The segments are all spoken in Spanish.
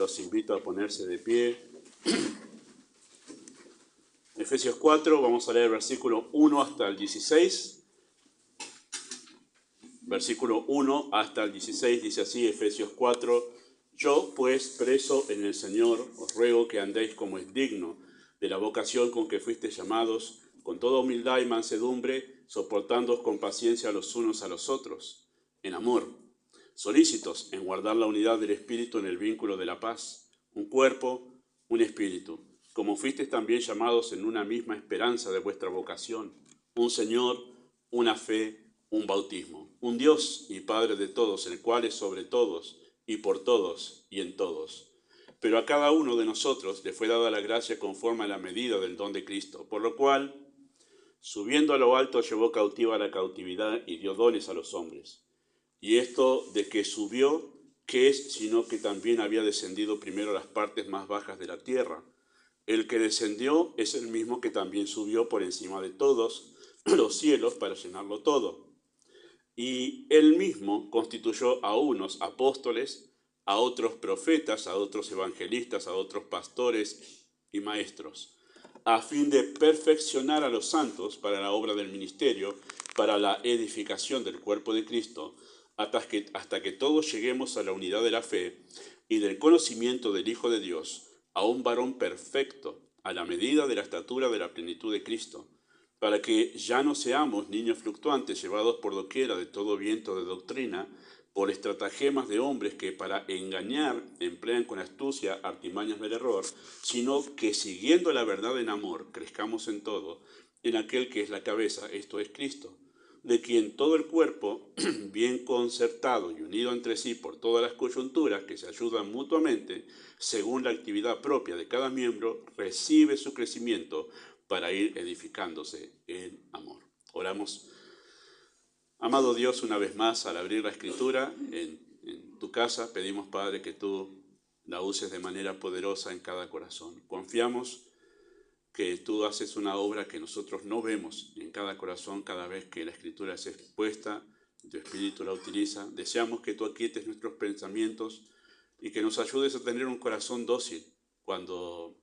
Los invito a ponerse de pie. Efesios 4, vamos a leer el versículo 1 hasta el 16. Versículo 1 hasta el 16 dice así, Efesios 4. Yo, pues, preso en el Señor, os ruego que andéis como es digno de la vocación con que fuisteis llamados, con toda humildad y mansedumbre, soportándoos con paciencia los unos a los otros, en amor, solícitos en guardar la unidad del Espíritu en el vínculo de la paz, un cuerpo, un espíritu, como fuisteis también llamados en una misma esperanza de vuestra vocación, un Señor, una fe, un bautismo, un Dios y Padre de todos, el cual es sobre todos, y por todos, y en todos. Pero a cada uno de nosotros le fue dada la gracia conforme a la medida del don de Cristo, por lo cual, subiendo a lo alto, llevó cautiva la cautividad y dio dones a los hombres. Y esto de que subió, ¿qué es? Sino que también había descendido primero a las partes más bajas de la tierra. El que descendió es el mismo que también subió por encima de todos los cielos para llenarlo todo. Y él mismo constituyó a unos apóstoles, a otros profetas, a otros evangelistas, a otros pastores y maestros, a fin de perfeccionar a los santos para la obra del ministerio, para la edificación del cuerpo de Cristo, hasta que todos lleguemos a la unidad de la fe y del conocimiento del Hijo de Dios, a un varón perfecto, a la medida de la estatura de la plenitud de Cristo, para que ya no seamos niños fluctuantes llevados por doquiera de todo viento de doctrina, por estratagemas de hombres que para engañar emplean con astucia artimañas del error, sino que siguiendo la verdad en amor, crezcamos en todo, en aquel que es la cabeza, esto es Cristo, de quien todo el cuerpo, bien concertado y unido entre sí por todas las coyunturas que se ayudan mutuamente, según la actividad propia de cada miembro, recibe su crecimiento para ir edificándose en amor. Oramos. Amado Dios, una vez más, al abrir la Escritura en tu casa, pedimos, Padre, que tú la uses de manera poderosa en cada corazón. Confiamos que tú haces una obra que nosotros no vemos en cada corazón cada vez que la Escritura es expuesta, tu Espíritu la utiliza. Deseamos que tú aquietes nuestros pensamientos y que nos ayudes a tener un corazón dócil cuando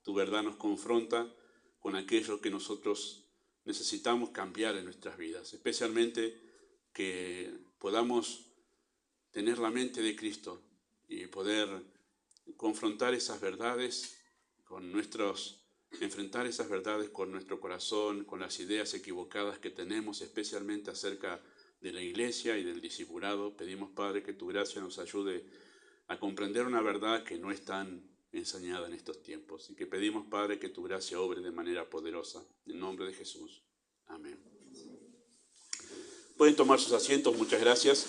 tu verdad nos confronta con aquello que nosotros necesitamos cambiar en nuestras vidas, especialmente que podamos tener la mente de Cristo y poder confrontar esas verdades enfrentar esas verdades con nuestro corazón, con las ideas equivocadas que tenemos, especialmente acerca de la iglesia y del discipulado. Pedimos, Padre, que tu gracia nos ayude a comprender una verdad que no es tan enseñada en estos tiempos. Y que pedimos, Padre, que tu gracia obre de manera poderosa. En nombre de Jesús. Amén. Pueden tomar sus asientos, muchas gracias.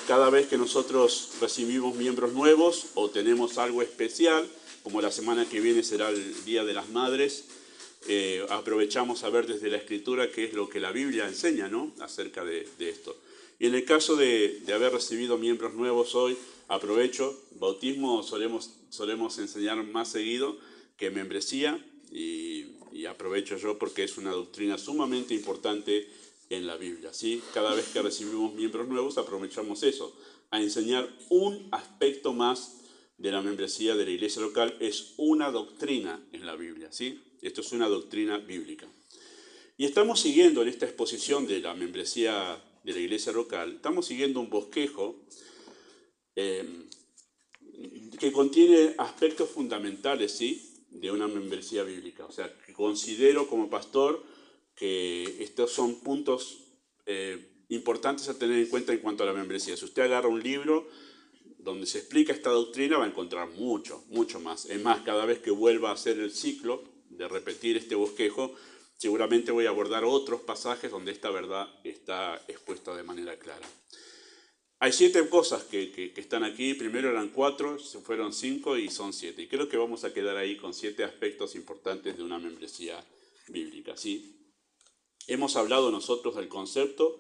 Cada vez que nosotros recibimos miembros nuevos o tenemos algo especial, como la semana que viene será el Día de las Madres, aprovechamos a ver desde la Escritura qué es lo que la Biblia enseña, ¿no?, acerca de esto. Y en el caso de haber recibido miembros nuevos hoy, aprovecho, bautismo solemos enseñar más seguido que membresía, y aprovecho yo porque es una doctrina sumamente importante en la Biblia, ¿sí? Cada vez que recibimos miembros nuevos aprovechamos eso, a enseñar un aspecto más de la membresía de la iglesia local. Es una doctrina en la Biblia, ¿sí? Esto es una doctrina bíblica. Y estamos siguiendo en esta exposición de la membresía de la iglesia local, estamos siguiendo un bosquejo que contiene aspectos fundamentales, ¿sí?, de una membresía bíblica. O sea, que considero como pastor que estos son puntos importantes a tener en cuenta en cuanto a la membresía. Si usted agarra un libro donde se explica esta doctrina, va a encontrar mucho más. Es más, cada vez que vuelva a hacer el ciclo de repetir este bosquejo, seguramente voy a abordar otros pasajes donde esta verdad está expuesta de manera clara. Hay 7 cosas que están aquí. Primero eran 4, fueron 5 y son 7. Y creo que vamos a quedar ahí con 7 aspectos importantes de una membresía bíblica, ¿sí? Hemos hablado nosotros del concepto.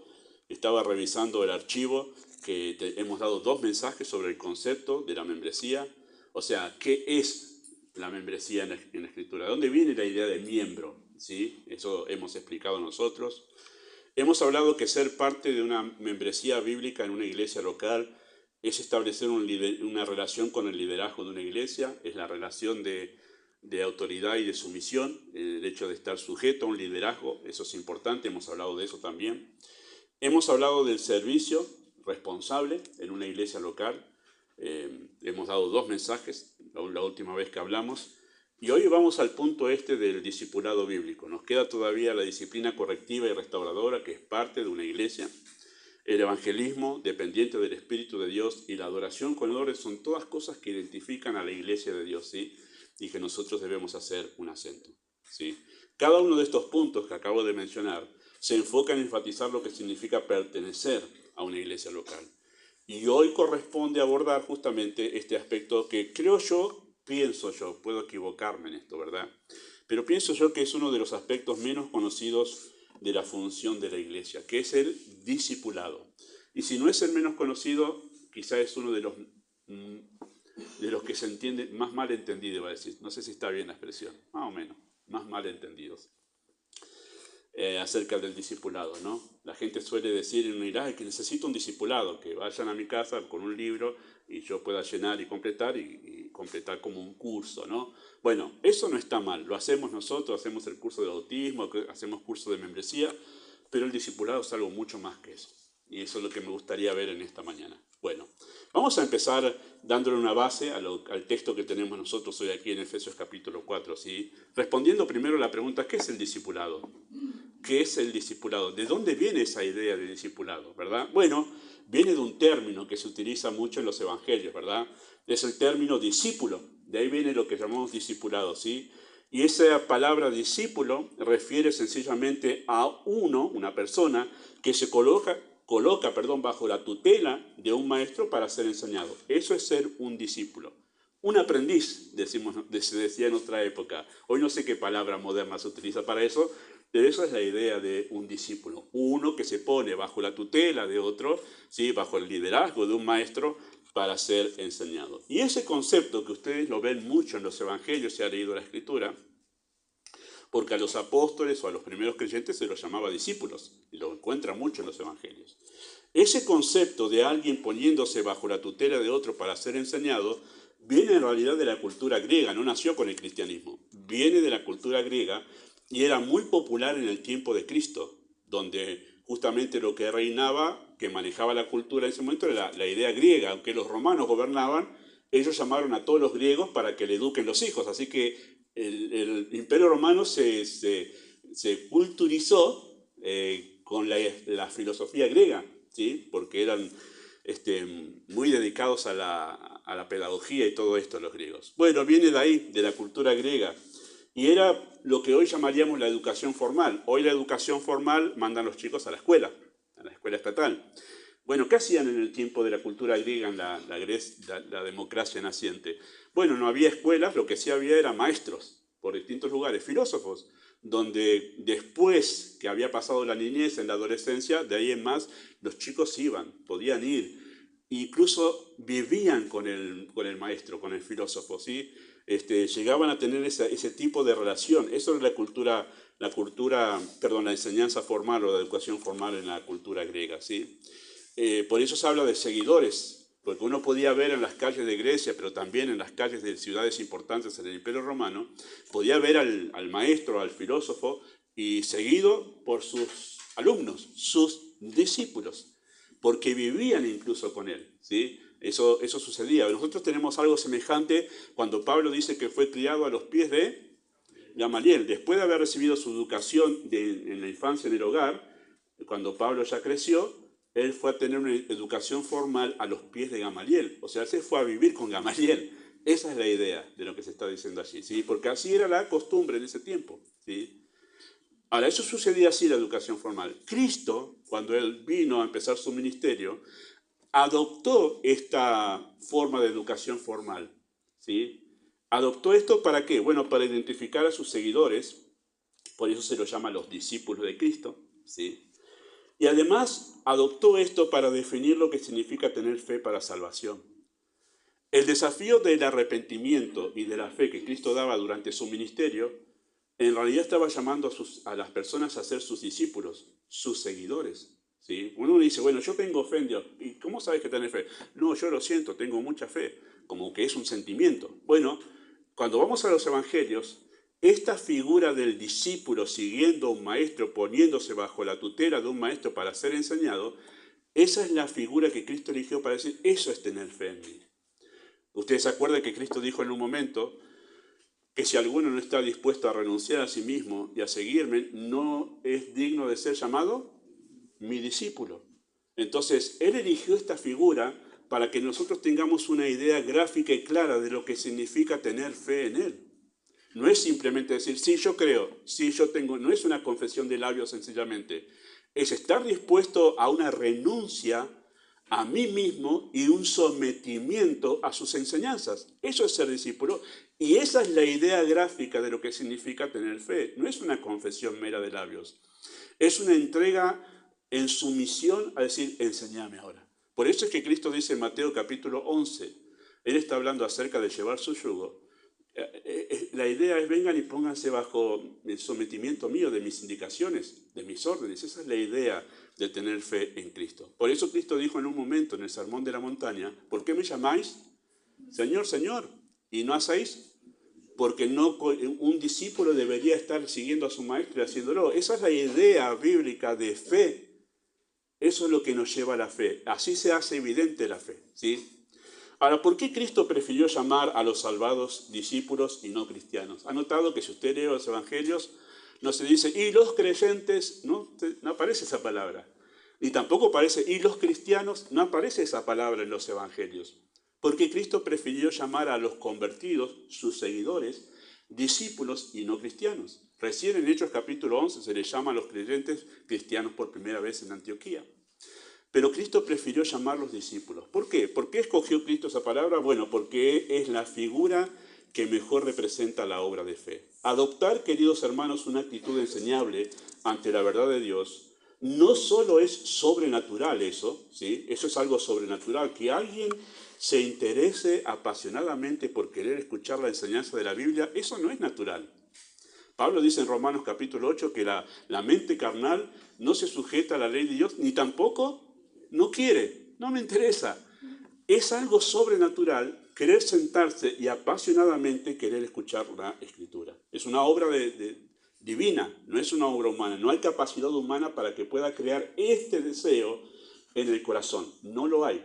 Estaba revisando el archivo que hemos dado 2 mensajes sobre el concepto de la membresía. O sea, ¿qué es la membresía en la Escritura? ¿De dónde viene la idea de miembro? ¿Sí? Eso hemos explicado nosotros. Hemos hablado que ser parte de una membresía bíblica en una iglesia local es establecer una relación con el liderazgo de una iglesia, es la relación de autoridad y de sumisión, el hecho de estar sujeto a un liderazgo, eso es importante, hemos hablado de eso también. Hemos hablado del servicio responsable en una iglesia local, hemos dado 2 mensajes la última vez que hablamos, y hoy vamos al punto del discipulado bíblico. Nos queda todavía la disciplina correctiva y restauradora, que es parte de una iglesia. El evangelismo, dependiente del Espíritu de Dios, y la adoración con honores son todas cosas que identifican a la iglesia de Dios, ¿sí? Y que nosotros debemos hacer un acento, ¿sí? Cada uno de estos puntos que acabo de mencionar se enfoca en enfatizar lo que significa pertenecer a una iglesia local. Y hoy corresponde abordar justamente este aspecto que pienso yo, puedo equivocarme en esto, ¿verdad? Pero pienso yo que es uno de los aspectos menos conocidos de la función de la iglesia, que es el discipulado. Y si no es el menos conocido, quizá es uno de los que se entiende más mal entendido, iba a decir. No sé si está bien la expresión, más o menos, más mal entendidos. Acerca del discipulado, ¿no? La gente suele decir en unidad que necesito un discipulado, que vayan a mi casa con un libro y yo pueda llenar y completar como un curso, ¿no? Bueno, eso no está mal, lo hacemos nosotros, hacemos el curso de bautismo, hacemos curso de membresía, pero el discipulado es algo mucho más que eso. Y eso es lo que me gustaría ver en esta mañana. Bueno, vamos a empezar dándole una base al texto que tenemos nosotros hoy aquí en Efesios capítulo 4, ¿sí? Respondiendo primero a la pregunta, ¿qué es el discipulado? ¿Qué es el discipulado? ¿De dónde viene esa idea de discipulado, verdad? Bueno, viene de un término que se utiliza mucho en los evangelios, ¿verdad? Es el término discípulo. De ahí viene lo que llamamos discipulado, ¿sí? Y esa palabra discípulo refiere sencillamente a una persona que se coloca bajo la tutela de un maestro para ser enseñado. Eso es ser un discípulo. Un aprendiz, se decía en otra época. Hoy no sé qué palabra moderna se utiliza para eso, pero esa es la idea de un discípulo. Uno que se pone bajo la tutela de otro, ¿sí? Bajo el liderazgo de un maestro para ser enseñado. Y ese concepto que ustedes lo ven mucho en los evangelios, se ha leído la escritura, porque a los apóstoles o a los primeros creyentes se los llamaba discípulos, y lo encuentran mucho en los evangelios. Ese concepto de alguien poniéndose bajo la tutela de otro para ser enseñado viene en realidad de la cultura griega, no nació con el cristianismo, viene de la cultura griega y era muy popular en el tiempo de Cristo, donde justamente lo que reinaba, que manejaba la cultura en ese momento era la idea griega. Aunque los romanos gobernaban, ellos llamaron a todos los griegos para que le eduquen los hijos, así que el Imperio Romano se culturizó con la filosofía griega, ¿sí? Porque eran muy dedicados a la pedagogía y todo esto los griegos. Bueno, viene de ahí, de la cultura griega, y era lo que hoy llamaríamos la educación formal. Hoy la educación formal mandan los chicos a la escuela estatal. Bueno, ¿qué hacían en el tiempo de la cultura griega, en la democracia naciente? Bueno, no había escuelas, lo que sí había eran maestros por distintos lugares, filósofos, donde después que había pasado la niñez, en la adolescencia, de ahí en más, los chicos podían ir, incluso vivían con el maestro, con el filósofo, ¿sí? Llegaban a tener ese tipo de relación. Eso es la enseñanza formal o la educación formal en la cultura griega, ¿sí? Por eso se habla de seguidores, porque uno podía ver en las calles de Grecia, pero también en las calles de ciudades importantes en el Imperio Romano, podía ver al maestro, al filósofo, y seguido por sus alumnos, sus discípulos, porque vivían incluso con él, ¿sí? Eso sucedía. Nosotros tenemos algo semejante cuando Pablo dice que fue criado a los pies de Gamaliel. Después de haber recibido su educación en la infancia en el hogar, cuando Pablo ya creció, él fue a tener una educación formal a los pies de Gamaliel. O sea, él se fue a vivir con Gamaliel. Esa es la idea de lo que se está diciendo allí, ¿sí? Porque así era la costumbre en ese tiempo, ¿sí? Ahora, eso sucedía así, la educación formal. Cristo, cuando él vino a empezar su ministerio, adoptó esta forma de educación formal, ¿sí? ¿Adoptó esto para qué? Bueno, para identificar a sus seguidores, por eso se los llama los discípulos de Cristo, ¿sí? Y además adoptó esto para definir lo que significa tener fe para salvación. El desafío del arrepentimiento y de la fe que Cristo daba durante su ministerio, en realidad estaba llamando a las personas a ser sus discípulos, sus seguidores, ¿sí? Uno dice, bueno, yo tengo fe en Dios. ¿Y cómo sabes que tenés fe? No, yo lo siento, tengo mucha fe, como que es un sentimiento. Bueno, cuando vamos a los evangelios, esta figura del discípulo siguiendo a un maestro, poniéndose bajo la tutela de un maestro para ser enseñado, esa es la figura que Cristo eligió para decir, eso es tener fe en mí. Ustedes se acuerdan que Cristo dijo en un momento que si alguno no está dispuesto a renunciar a sí mismo y a seguirme, no es digno de ser llamado mi discípulo. Entonces, Él eligió esta figura para que nosotros tengamos una idea gráfica y clara de lo que significa tener fe en Él. No es simplemente decir, sí, yo creo, sí, yo tengo, no es una confesión de labios sencillamente. Es estar dispuesto a una renuncia a mí mismo y un sometimiento a sus enseñanzas. Eso es ser discípulo y esa es la idea gráfica de lo que significa tener fe. No es una confesión mera de labios. Es una entrega en sumisión a decir, enséñame ahora. Por eso es que Cristo dice en Mateo capítulo 11, Él está hablando acerca de llevar su yugo. La idea es vengan y pónganse bajo el sometimiento mío de mis indicaciones, de mis órdenes. Esa es la idea de tener fe en Cristo. Por eso Cristo dijo en un momento en el Sermón de la Montaña, ¿por qué me llamáis Señor, Señor? ¿Y no hacéis? Porque no, un discípulo debería estar siguiendo a su maestro y haciéndolo. Esa es la idea bíblica de fe. Eso es lo que nos lleva a la fe. Así se hace evidente la fe, ¿sí? Ahora, ¿por qué Cristo prefirió llamar a los salvados discípulos y no cristianos? ¿Ha notado que si usted lee los evangelios, no se dice, y los creyentes, no aparece esa palabra? Y tampoco aparece, y los cristianos, no aparece esa palabra en los evangelios. Porque Cristo prefirió llamar a los convertidos, sus seguidores, discípulos y no cristianos. Recién en Hechos capítulo 11 se les llama a los creyentes cristianos por primera vez en Antioquía. Pero Cristo prefirió llamarlos discípulos. ¿Por qué? ¿Por qué escogió Cristo esa palabra? Bueno, porque es la figura que mejor representa la obra de fe. Adoptar, queridos hermanos, una actitud enseñable ante la verdad de Dios, no solo es sobrenatural eso, ¿sí? Eso es algo sobrenatural, que alguien se interese apasionadamente por querer escuchar la enseñanza de la Biblia, eso no es natural. Pablo dice en Romanos capítulo 8 que la mente carnal no se sujeta a la ley de Dios, ni tampoco no quiere, no me interesa. Es algo sobrenatural querer sentarse y apasionadamente querer escuchar la Escritura. Es una obra divina, no es una obra humana. No hay capacidad humana para que pueda crear este deseo en el corazón. No lo hay.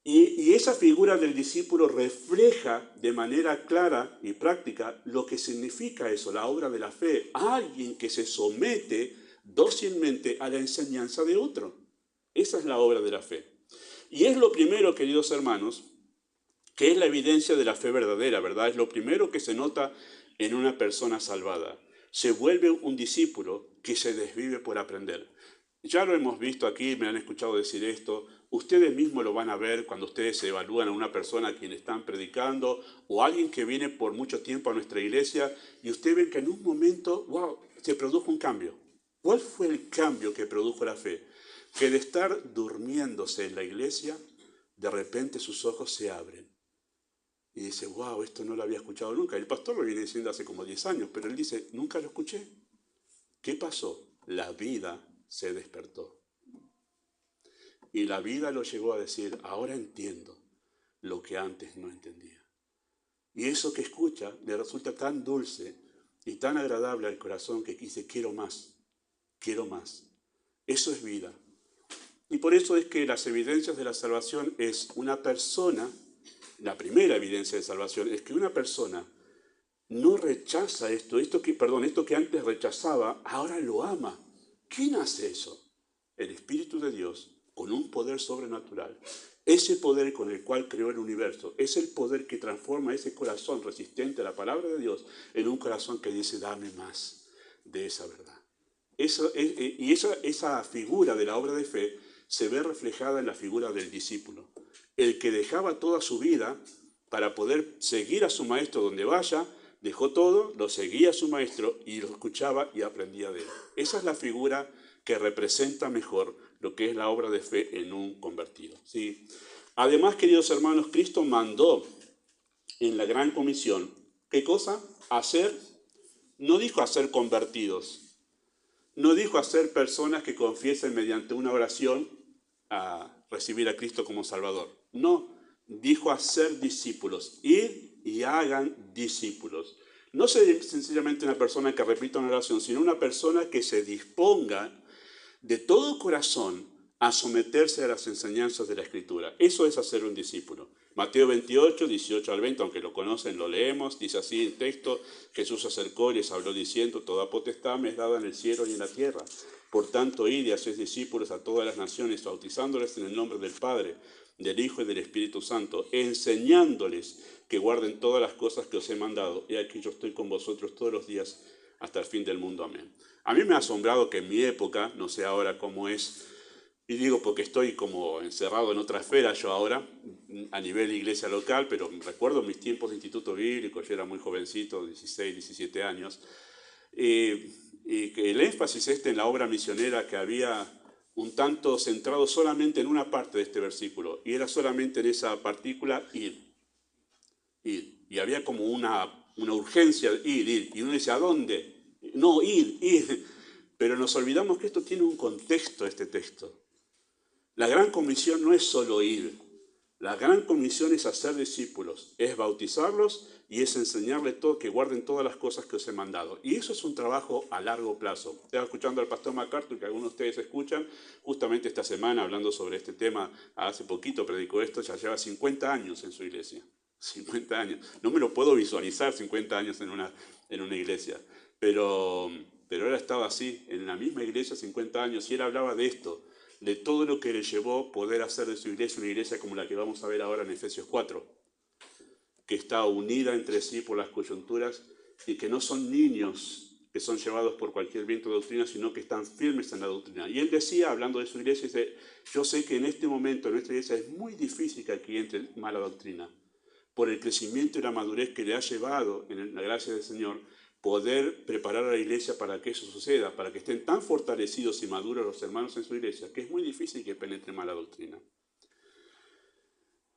Y esa figura del discípulo refleja de manera clara y práctica lo que significa eso, la obra de la fe. Alguien que se somete dócilmente a la enseñanza de otro. Esa es la obra de la fe. Y es lo primero, queridos hermanos, que es la evidencia de la fe verdadera, ¿verdad? Es lo primero que se nota en una persona salvada. Se vuelve un discípulo que se desvive por aprender. Ya lo hemos visto aquí, me han escuchado decir esto. Ustedes mismos lo van a ver cuando ustedes evalúan a una persona a quien están predicando o a alguien que viene por mucho tiempo a nuestra iglesia y ustedes ven que en un momento, wow, se produjo un cambio. ¿Cuál fue el cambio que produjo la fe? Que de estar durmiéndose en la iglesia, de repente sus ojos se abren. Y dice, wow, esto no lo había escuchado nunca. El pastor lo viene diciendo hace como 10 años, pero él dice, nunca lo escuché. ¿Qué pasó? La vida se despertó. Y la vida lo llevó a decir, ahora entiendo lo que antes no entendía. Y eso que escucha le resulta tan dulce y tan agradable al corazón que dice, quiero más, quiero más. Eso es vida. Y por eso es que las evidencias de la salvación es una persona, la primera evidencia de salvación es que una persona no rechaza esto que antes rechazaba, ahora lo ama. ¿Quién hace eso? El Espíritu de Dios, con un poder sobrenatural. Ese poder con el cual creó el universo, es el poder que transforma ese corazón resistente a la palabra de Dios en un corazón que dice, dame más de esa verdad. Esa figura de la obra de fe se ve reflejada en la figura del discípulo. El que dejaba toda su vida para poder seguir a su maestro donde vaya, dejó todo, lo seguía a su maestro y lo escuchaba y aprendía de él. Esa es la figura que representa mejor lo que es la obra de fe en un convertido, ¿sí? Además, queridos hermanos, Cristo mandó en la gran comisión, ¿qué cosa? No dijo hacer convertidos, No dijo hacer personas que confiesen mediante una oración a recibir a Cristo como Salvador. No, dijo hacer discípulos. Ir y hagan discípulos. No sencillamente una persona que repita una oración, sino una persona que se disponga de todo corazón a someterse a las enseñanzas de la Escritura. Eso es hacer un discípulo. Mateo 28, 18 al 20, aunque lo conocen, lo leemos, dice así el texto: Jesús se acercó y les habló diciendo: toda potestad me es dada en el cielo y en la tierra. Por tanto, id y haced discípulos a todas las naciones, bautizándoles en el nombre del Padre, del Hijo y del Espíritu Santo, enseñándoles que guarden todas las cosas que os he mandado. Y aquí yo estoy con vosotros todos los días hasta el fin del mundo. Amén. A mí me ha asombrado que en mi época, no sé ahora cómo es, y digo porque estoy como encerrado en otra esfera yo ahora, a nivel de iglesia local, pero recuerdo mis tiempos de instituto bíblico, yo era muy jovencito, 16, 17 años, y que el énfasis en la obra misionera, que había un tanto centrado solamente en una parte de este versículo, y era solamente en esa partícula: ir. Y había como una urgencia, ir. Y uno dice: ¿a dónde? No, ir. Pero nos olvidamos que esto tiene un contexto, este texto. La gran comisión no es solo ir. La gran comisión es hacer discípulos, es bautizarlos y es enseñarles todo, que guarden todas las cosas que os he mandado. Y eso es un trabajo a largo plazo. Estaba escuchando al pastor MacArthur, que algunos de ustedes escuchan, justamente esta semana hablando sobre este tema. Hace poquito predicó esto, ya lleva 50 años en su iglesia. 50 años. No me lo puedo visualizar 50 años en una iglesia. Pero él estaba así, en la misma iglesia 50 años, y él hablaba de esto, de todo lo que le llevó poder hacer de su iglesia una iglesia como la que vamos a ver ahora en Efesios 4, que está unida entre sí por las coyunturas y que no son niños que son llevados por cualquier viento de doctrina, sino que están firmes en la doctrina. Y él decía, hablando de su iglesia, dice: yo sé que en este momento en nuestra iglesia es muy difícil que aquí entre mala doctrina, por el crecimiento y la madurez que le ha llevado, en la gracia del Señor, poder preparar a la iglesia para que eso suceda, para que estén tan fortalecidos y maduros los hermanos en su iglesia, que es muy difícil que penetre mala doctrina.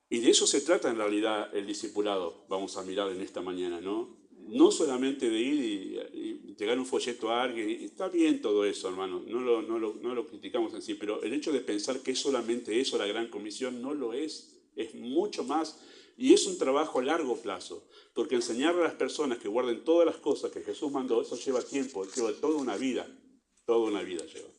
Y de eso se trata en realidad el discipulado, vamos a mirar en esta mañana, ¿no? No solamente de ir y llegar un folleto a alguien, y está bien todo eso, hermano, no lo criticamos en sí, pero el hecho de pensar que es solamente eso, la gran comisión, no lo es mucho más, y es un trabajo a largo plazo, porque enseñarle a las personas que guarden todas las cosas que Jesús mandó, eso lleva tiempo, lleva toda una vida lleva.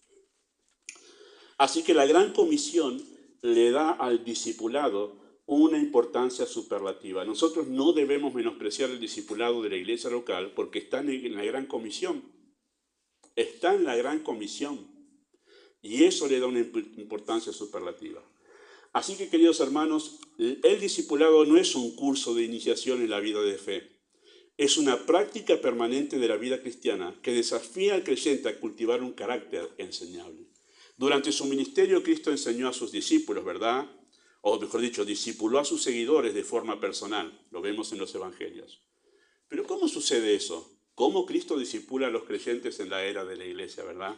Así que la gran comisión le da al discipulado una importancia superlativa. Nosotros no debemos menospreciar el discipulado de la iglesia local porque está en la gran comisión. Está en la gran comisión. Y eso le da una importancia superlativa. Así que, queridos hermanos, el discipulado no es un curso de iniciación en la vida de fe. Es una práctica permanente de la vida cristiana que desafía al creyente a cultivar un carácter enseñable. Durante su ministerio, Cristo enseñó a sus discípulos, ¿verdad? O mejor dicho, discipuló a sus seguidores de forma personal. Lo vemos en los evangelios. Pero ¿cómo sucede eso? ¿Cómo Cristo discipula a los creyentes en la era de la iglesia, verdad?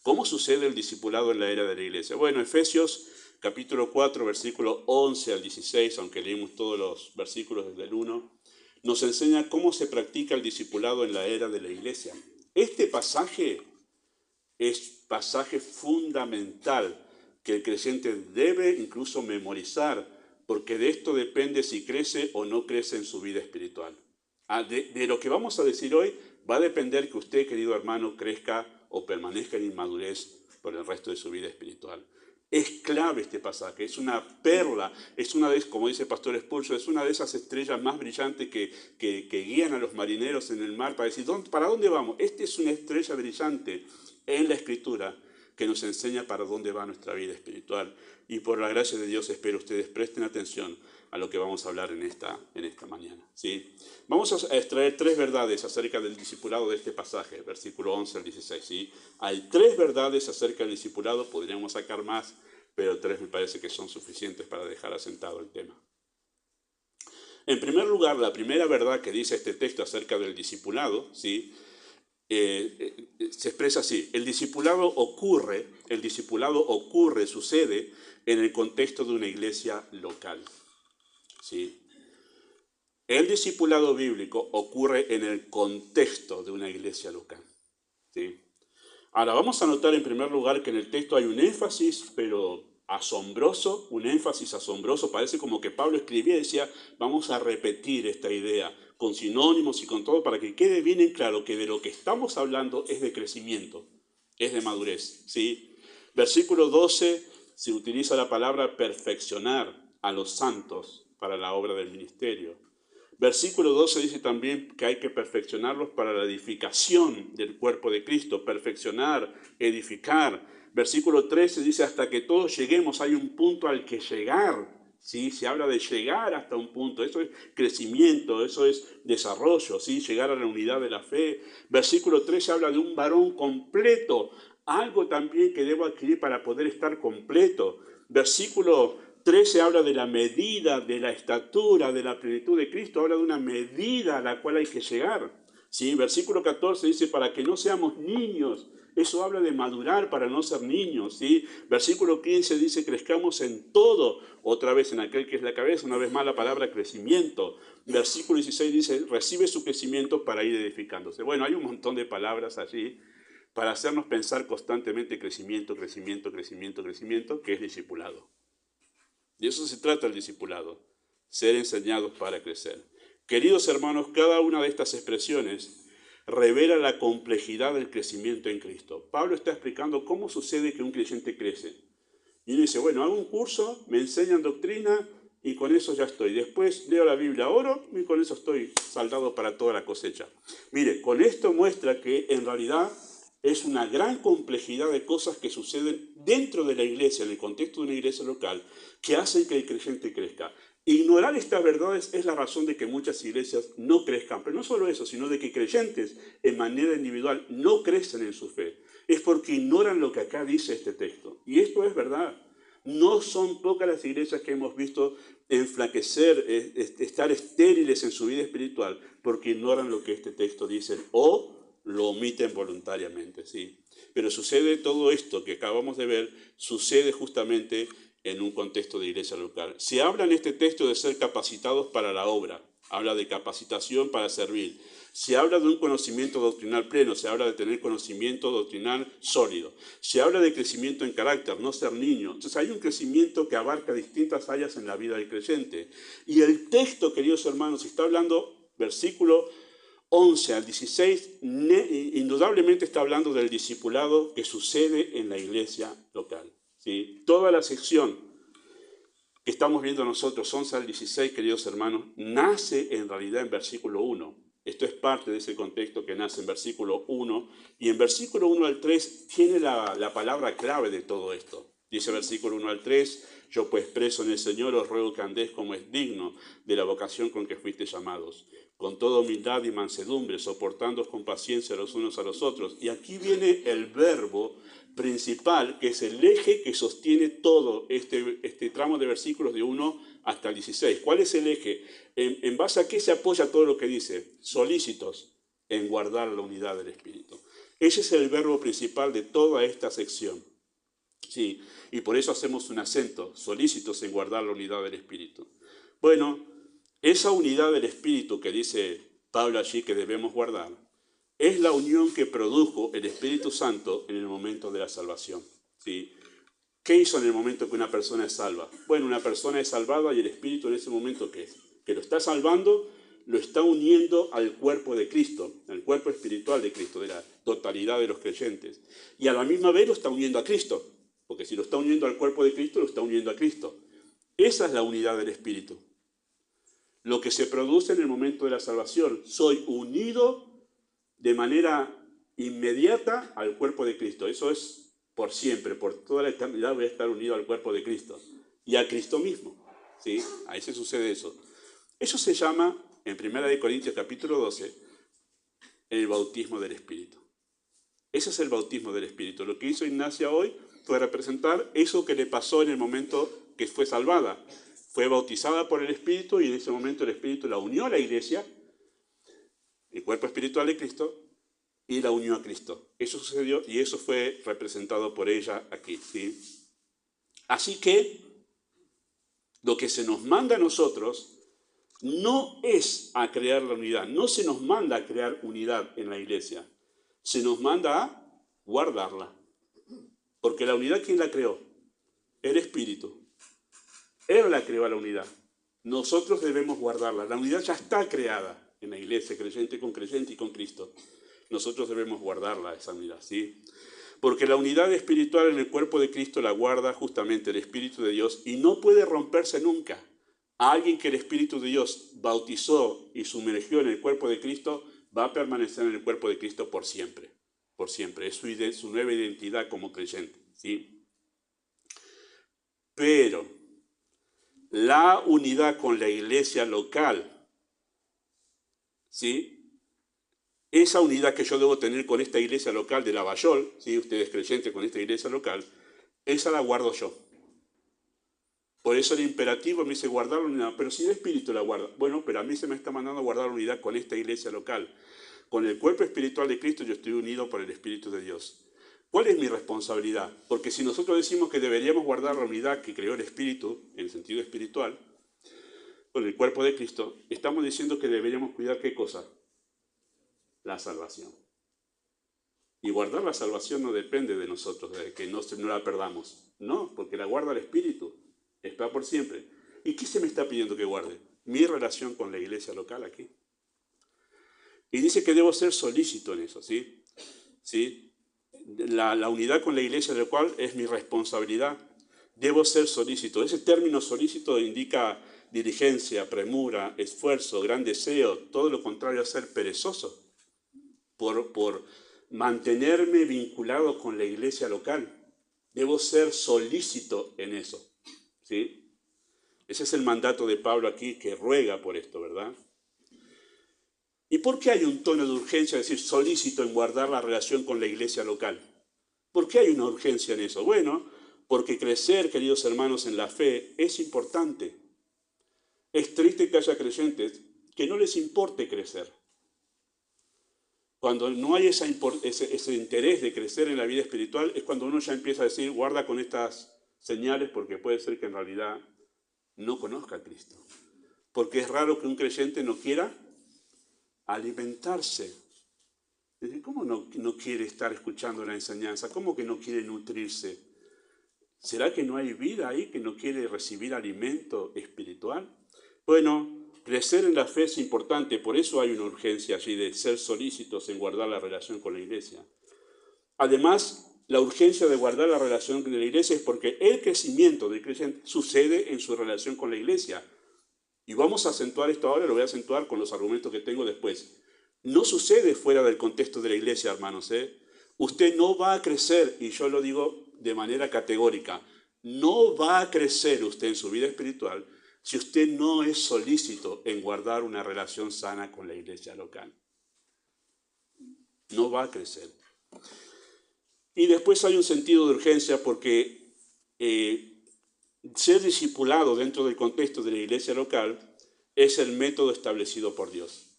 ¿Cómo sucede el discipulado en la era de la iglesia? Bueno, Efesios capítulo 4, versículo 11 al 16, aunque leímos todos los versículos desde el 1, nos enseña cómo se practica el discipulado en la era de la iglesia. Este pasaje es pasaje fundamental que el creyente debe incluso memorizar, porque de esto depende si crece o no crece en su vida espiritual. De lo que vamos a decir hoy va a depender que usted, querido hermano, crezca o permanezca en inmadurez por el resto de su vida espiritual. Es clave este pasaje, es una perla, es una de, como dice el pastor Spurgeon, es una de esas estrellas más brillantes que guían a los marineros en el mar para decir, ¿para dónde vamos? Esta es una estrella brillante en la Escritura que nos enseña para dónde va nuestra vida espiritual. Y por la gracia de Dios espero ustedes presten atención a lo que vamos a hablar en esta mañana. ¿Sí? Vamos a extraer 3 verdades acerca del discipulado de este pasaje, versículo 11 al 16. ¿Sí? Hay 3 verdades acerca del discipulado, podríamos sacar más, pero 3 me parece que son suficientes para dejar asentado el tema. En primer lugar, la primera verdad que dice este texto acerca del discipulado, ¿sí? Se expresa así: el discipulado ocurre, sucede en el contexto de una iglesia local. ¿Sí? El discipulado bíblico ocurre en el contexto de una iglesia local. ¿Sí? Ahora, vamos a notar en primer lugar que en el texto hay un énfasis, pero asombroso, un énfasis asombroso. Parece como que Pablo escribía y decía, vamos a repetir esta idea con sinónimos y con todo para que quede bien en claro que de lo que estamos hablando es de crecimiento, es de madurez, ¿sí? Versículo 12 se utiliza la palabra perfeccionar a los santos para la obra del ministerio. Versículo 12 dice también que hay que perfeccionarlos para la edificación del cuerpo de Cristo, perfeccionar, edificar. Versículo 13 dice hasta que todos lleguemos, hay un punto al que llegar, ¿sí? Se habla de llegar hasta un punto, eso es crecimiento, eso es desarrollo, ¿sí? Llegar a la unidad de la fe. Versículo 13 habla de un varón completo, algo también que debo adquirir para poder estar completo. Versículo 13 habla de la medida, de la estatura, de la plenitud de Cristo, habla de una medida a la cual hay que llegar. ¿Sí? Versículo 14 dice, para que no seamos niños. Eso habla de madurar para no ser niños. ¿Sí? Versículo 15 dice, crezcamos en todo, otra vez en aquel que es la cabeza, una vez más la palabra crecimiento. Versículo 16 dice, recibe su crecimiento para ir edificándose. Bueno, hay un montón de palabras allí para hacernos pensar constantemente crecimiento, crecimiento, crecimiento, crecimiento, que es discipulado. De eso se trata el discipulado, ser enseñados para crecer. Queridos hermanos, cada una de estas expresiones revela la complejidad del crecimiento en Cristo. Pablo está explicando cómo sucede que un creyente crece. Y uno dice, bueno, hago un curso, me enseñan doctrina y con eso ya estoy. Después leo la Biblia, oro y con eso estoy saldado para toda la cosecha. Mire, con esto muestra que en realidad es una gran complejidad de cosas que suceden dentro de la iglesia, en el contexto de una iglesia local, que hacen que el creyente crezca. Ignorar estas verdades es la razón de que muchas iglesias no crezcan, pero no solo eso, sino de que creyentes en manera individual no crecen en su fe. Es porque ignoran lo que acá dice este texto. Y esto es verdad. No son pocas las iglesias que hemos visto enflaquecer, estar estériles en su vida espiritual, porque ignoran lo que este texto dice o lo omiten voluntariamente, ¿sí? Pero sucede todo esto que acabamos de ver, sucede justamente en un contexto de iglesia local. Se habla en este texto de ser capacitados para la obra, habla de capacitación para servir. Se habla de un conocimiento doctrinal pleno, se habla de tener conocimiento doctrinal sólido. Se habla de crecimiento en carácter, no ser niño. Entonces hay un crecimiento que abarca distintas áreas en la vida del creyente. Y el texto, queridos hermanos, está hablando, versículo 11 al 16, indudablemente está hablando del discipulado que sucede en la iglesia local. ¿Sí? Toda la sección que estamos viendo nosotros, 11 al 16, queridos hermanos, nace en realidad en versículo 1. Esto es parte de ese contexto que nace en versículo 1. Y en versículo 1 al 3 tiene la palabra clave de todo esto. Dice versículo 1 al 3, yo pues preso en el Señor os ruego que andéis como es digno de la vocación con que fuiste llamados, con toda humildad y mansedumbre, soportándoos con paciencia los unos a los otros. Y aquí viene el verbo principal, que es el eje que sostiene todo este tramo de versículos de 1 hasta el 16. ¿Cuál es el eje? ¿En base a qué se apoya todo lo que dice? Solícitos en guardar la unidad del Espíritu. Ese es el verbo principal de toda esta sección. Sí, y por eso hacemos un acento, solícitos en guardar la unidad del Espíritu. Bueno, esa unidad del Espíritu que dice Pablo allí que debemos guardar, es la unión que produjo el Espíritu Santo en el momento de la salvación. ¿Sí? ¿Qué hizo en el momento que una persona es salva? Bueno, una persona es salvada y el Espíritu en ese momento, ¿qué es? Que lo está salvando, lo está uniendo al cuerpo de Cristo, al cuerpo espiritual de Cristo, de la totalidad de los creyentes. Y a la misma vez lo está uniendo a Cristo, porque si lo está uniendo al cuerpo de Cristo, lo está uniendo a Cristo. Esa es la unidad del Espíritu. Lo que se produce en el momento de la salvación, soy unido de manera inmediata al cuerpo de Cristo. Eso es por siempre, por toda la eternidad voy a estar unido al cuerpo de Cristo y a Cristo mismo. ¿Sí? Ahí se sucede eso. Eso se llama, en 1 Corintios capítulo 12, el bautismo del Espíritu. Ese es el bautismo del Espíritu. Lo que hizo Ignacia hoy fue representar eso que le pasó en el momento que fue salvada. Fue bautizada por el Espíritu y en ese momento el Espíritu la unió a la iglesia, el cuerpo espiritual de Cristo, y la unió a Cristo. Eso sucedió y eso fue representado por ella aquí. ¿Sí? Así que lo que se nos manda a nosotros no es a crear la unidad, no se nos manda a crear unidad en la iglesia, se nos manda a guardarla. Porque la unidad, ¿quién la creó? El Espíritu. Él la creó a la unidad. Nosotros debemos guardarla. La unidad ya está creada en la iglesia, creyente y con Cristo. Nosotros debemos guardarla, esa unidad, ¿sí? Porque la unidad espiritual en el cuerpo de Cristo la guarda justamente el Espíritu de Dios y no puede romperse nunca. A alguien que el Espíritu de Dios bautizó y sumergió en el cuerpo de Cristo va a permanecer en el cuerpo de Cristo por siempre. Por siempre. Es su nueva identidad como creyente, ¿sí? Pero la unidad con la iglesia local, ¿sí? Esa unidad que yo debo tener con esta iglesia local de Lavallol, ¿sí? Ustedes creyentes con esta iglesia local, esa la guardo yo. Por eso el imperativo me dice guardar la unidad, pero si el Espíritu la guarda. Bueno, pero a mí se me está mandando a guardar la unidad con esta iglesia local. Con el cuerpo espiritual de Cristo yo estoy unido por el Espíritu de Dios. ¿Cuál es mi responsabilidad? Porque si nosotros decimos que deberíamos guardar la unidad que creó el Espíritu, en el sentido espiritual, con el cuerpo de Cristo, estamos diciendo que deberíamos cuidar ¿qué cosa? La salvación. Y guardar la salvación no depende de nosotros, de que no la perdamos. No, porque la guarda el Espíritu. Está por siempre. ¿Y qué se me está pidiendo que guarde? Mi relación con la iglesia local aquí. Y dice que debo ser solícito en eso, ¿sí? ¿Sí? La unidad con la iglesia local es mi responsabilidad. Debo ser solícito. Ese término solícito indica diligencia, premura, esfuerzo, gran deseo, todo lo contrario a ser perezoso. Por mantenerme vinculado con la iglesia local. Debo ser solícito en eso, ¿sí? Ese es el mandato de Pablo aquí, que ruega por esto, ¿verdad? ¿Y por qué hay un tono de urgencia, es decir, solícito en guardar la relación con la iglesia local? ¿Por qué hay una urgencia en eso? Bueno, porque crecer, queridos hermanos, en la fe es importante. Es triste que haya creyentes que no les importe crecer. Cuando no hay ese interés de crecer en la vida espiritual, es cuando uno ya empieza a decir, guarda con estas señales porque puede ser que en realidad no conozca a Cristo. Porque es raro que un creyente no quiera alimentarse. ¿Cómo no quiere estar escuchando la enseñanza? ¿Cómo que no quiere nutrirse? ¿Será que no hay vida ahí, que no quiere recibir alimento espiritual? Bueno, crecer en la fe es importante, por eso hay una urgencia allí de ser solícitos en guardar la relación con la iglesia. Además, la urgencia de guardar la relación con la iglesia es porque el crecimiento del creyente sucede en su relación con la iglesia. Y vamos a acentuar esto ahora, lo voy a acentuar con los argumentos que tengo después. No sucede fuera del contexto de la iglesia, hermanos. Usted no va a crecer, y yo lo digo de manera categórica, no va a crecer usted en su vida espiritual si usted no es solícito en guardar una relación sana con la iglesia local. No va a crecer. Y después hay un sentido de urgencia porque ser discipulado dentro del contexto de la iglesia local es el método establecido por Dios.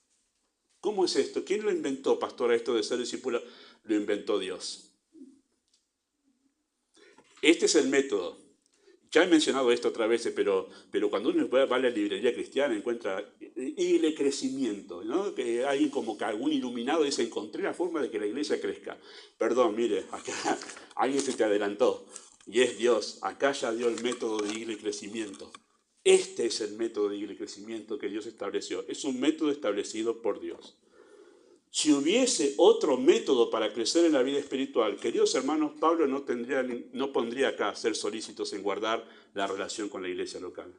¿Cómo es esto? ¿Quién lo inventó, pastor, esto de ser discípulo? Lo inventó Dios. Este es el método. Ya he mencionado esto otras veces, pero cuando uno va a la librería cristiana encuentra el crecimiento, ¿no? Que hay como que algún iluminado dice, encontré la forma de que la iglesia crezca. Perdón, mire, acá alguien se te adelantó. Y es Dios. Acá ya dio el método de iglesia y crecimiento. Este es el método de iglesia y crecimiento que Dios estableció. Es un método establecido por Dios. Si hubiese otro método para crecer en la vida espiritual, queridos hermanos, Pablo no pondría acá ser solícitos en guardar la relación con la iglesia local.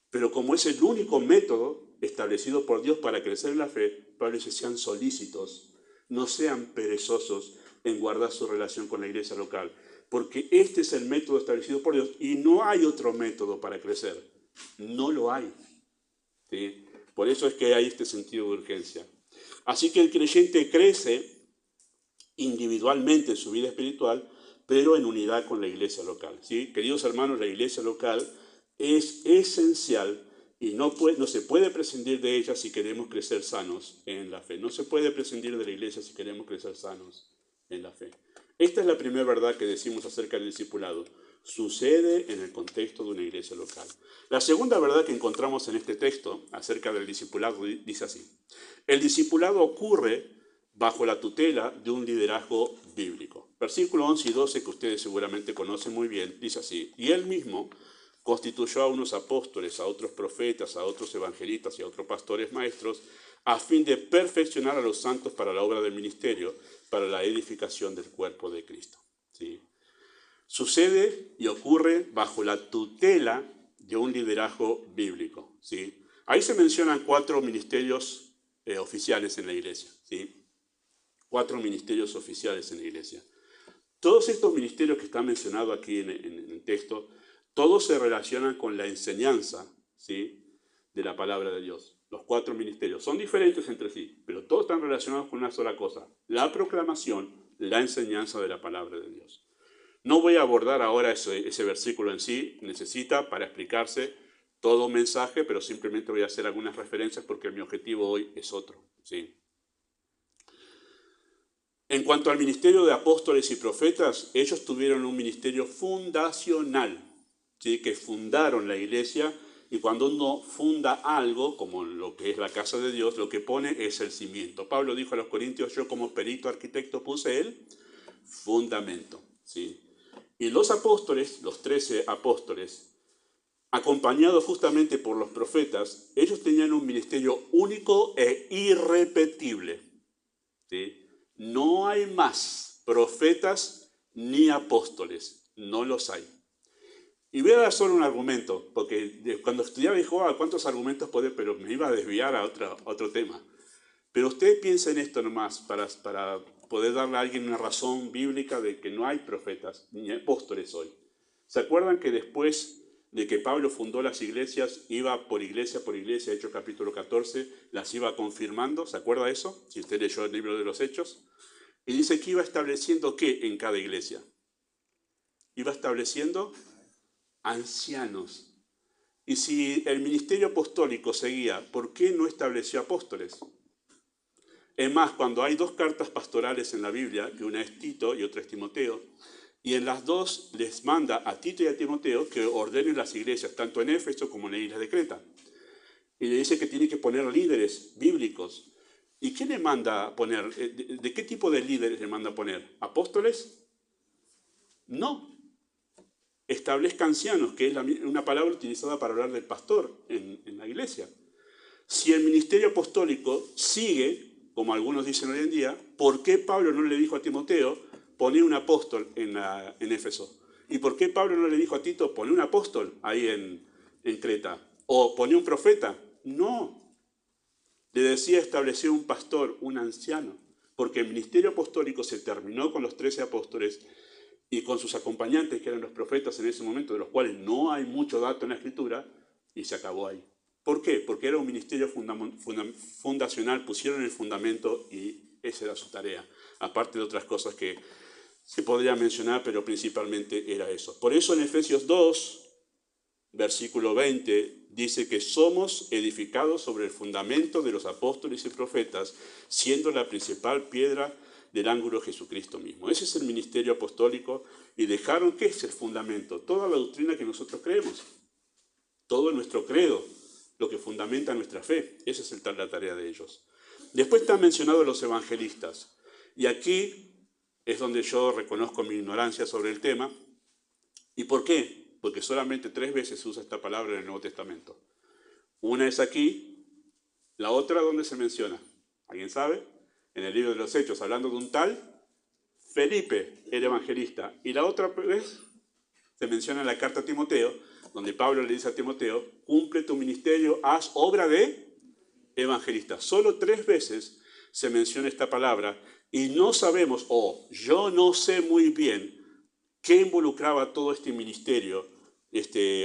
Pero como es el único método establecido por Dios para crecer en la fe, Pablo dice, sean solícitos, no sean perezosos en guardar su relación con la iglesia local. Porque este es el método establecido por Dios y no hay otro método para crecer. No lo hay. ¿Sí? Por eso es que hay este sentido de urgencia. Así que el creyente crece individualmente en su vida espiritual, pero en unidad con la iglesia local. ¿Sí? Queridos hermanos, la iglesia local es esencial y no se puede prescindir de ella si queremos crecer sanos en la fe. No se puede prescindir de la iglesia si queremos crecer sanos en la fe. Esta es la primera verdad que decimos acerca del discipulado. Sucede en el contexto de una iglesia local. La segunda verdad que encontramos en este texto acerca del discipulado dice así. El discipulado ocurre bajo la tutela de un liderazgo bíblico. Versículo 11 y 12, que ustedes seguramente conocen muy bien, dice así: y él mismo constituyó a unos apóstoles, a otros profetas, a otros evangelistas y a otros pastores maestros, a fin de perfeccionar a los santos para la obra del ministerio, para la edificación del cuerpo de Cristo. ¿Sí? Sucede y ocurre bajo la tutela de un liderazgo bíblico. ¿Sí? Ahí se mencionan 4 ministerios oficiales en la iglesia. ¿Sí? 4 ministerios oficiales en la iglesia. Todos estos ministerios que están mencionados aquí en el texto, todos se relacionan con la enseñanza, ¿sí?, de la palabra de Dios. Los 4 ministerios son diferentes entre sí, pero todos están relacionados con una sola cosa: la proclamación, la enseñanza de la palabra de Dios. No voy a abordar ahora ese versículo en sí, necesita para explicarse todo un mensaje, pero simplemente voy a hacer algunas referencias porque mi objetivo hoy es otro, ¿sí? En cuanto al ministerio de apóstoles y profetas, ellos tuvieron un ministerio fundacional, ¿sí?, que fundaron la iglesia, y cuando uno funda algo, como lo que es la casa de Dios, lo que pone es el cimiento. Pablo dijo a los Corintios: yo como perito arquitecto puse el fundamento, ¿sí? Y los apóstoles, los 13 apóstoles, acompañados justamente por los profetas, ellos tenían un ministerio único e irrepetible, ¿sí? No hay más profetas ni apóstoles, no los hay. Y voy a dar solo un argumento, porque cuando estudiaba dijo: ¿cuántos argumentos puede? Pero me iba a desviar a otro tema. Pero usted piensa en esto nomás, para poder darle a alguien una razón bíblica de que no hay profetas ni apóstoles hoy. ¿Se acuerdan que después de que Pablo fundó las iglesias, iba por iglesia, Hechos capítulo 14, las iba confirmando? ¿Se acuerda eso? Si usted leyó el libro de los Hechos. Y dice que iba estableciendo ¿qué en cada iglesia? Iba estableciendo ancianos. Y si el ministerio apostólico seguía, ¿por qué no estableció apóstoles? Es más, cuando hay 2 cartas pastorales en la Biblia, que una es Tito y otra es Timoteo, y en las 2 les manda a Tito y a Timoteo que ordenen las iglesias, tanto en Éfeso como en la isla de Creta. Y le dice que tiene que poner líderes bíblicos. ¿Y qué le manda a poner? ¿De qué tipo de líderes le manda a poner? ¿Apóstoles? No. Establezca ancianos, que es una palabra utilizada para hablar del pastor en la iglesia. Si el ministerio apostólico sigue, como algunos dicen hoy en día, ¿por qué Pablo no le dijo a Timoteo: poné un apóstol en Éfeso? ¿Y por qué Pablo no le dijo a Tito: poné un apóstol ahí en Creta? ¿O poné un profeta? No. Le decía: estableció un pastor, un anciano, porque el ministerio apostólico se terminó con los 13 apóstoles y con sus acompañantes, que eran los profetas en ese momento, de los cuales no hay mucho dato en la Escritura, y se acabó ahí. ¿Por qué? Porque era un ministerio fundacional, pusieron el fundamento y esa era su tarea, aparte de otras cosas que se podría mencionar, pero principalmente era eso. Por eso en Efesios 2, versículo 20, dice que somos edificados sobre el fundamento de los apóstoles y profetas, siendo la principal piedra del ángulo Jesucristo mismo. Ese es el ministerio apostólico, y dejaron, ¿qué es el fundamento? Toda la doctrina que nosotros creemos, todo nuestro credo, lo que fundamenta nuestra fe. Esa es la tarea de ellos. Después están mencionados los evangelistas, y aquí es donde yo reconozco mi ignorancia sobre el tema. ¿Y por qué? Porque solamente 3 veces se usa esta palabra en el Nuevo Testamento. Una es aquí, la otra ¿dónde se menciona? ¿Alguien sabe? En el libro de los Hechos, hablando de un tal Felipe, el evangelista. Y la otra vez se menciona en la carta a Timoteo, donde Pablo le dice a Timoteo: cumple tu ministerio, haz obra de evangelista. Solo 3 veces se menciona esta palabra, y no sabemos, o yo no sé muy bien, qué involucraba todo este ministerio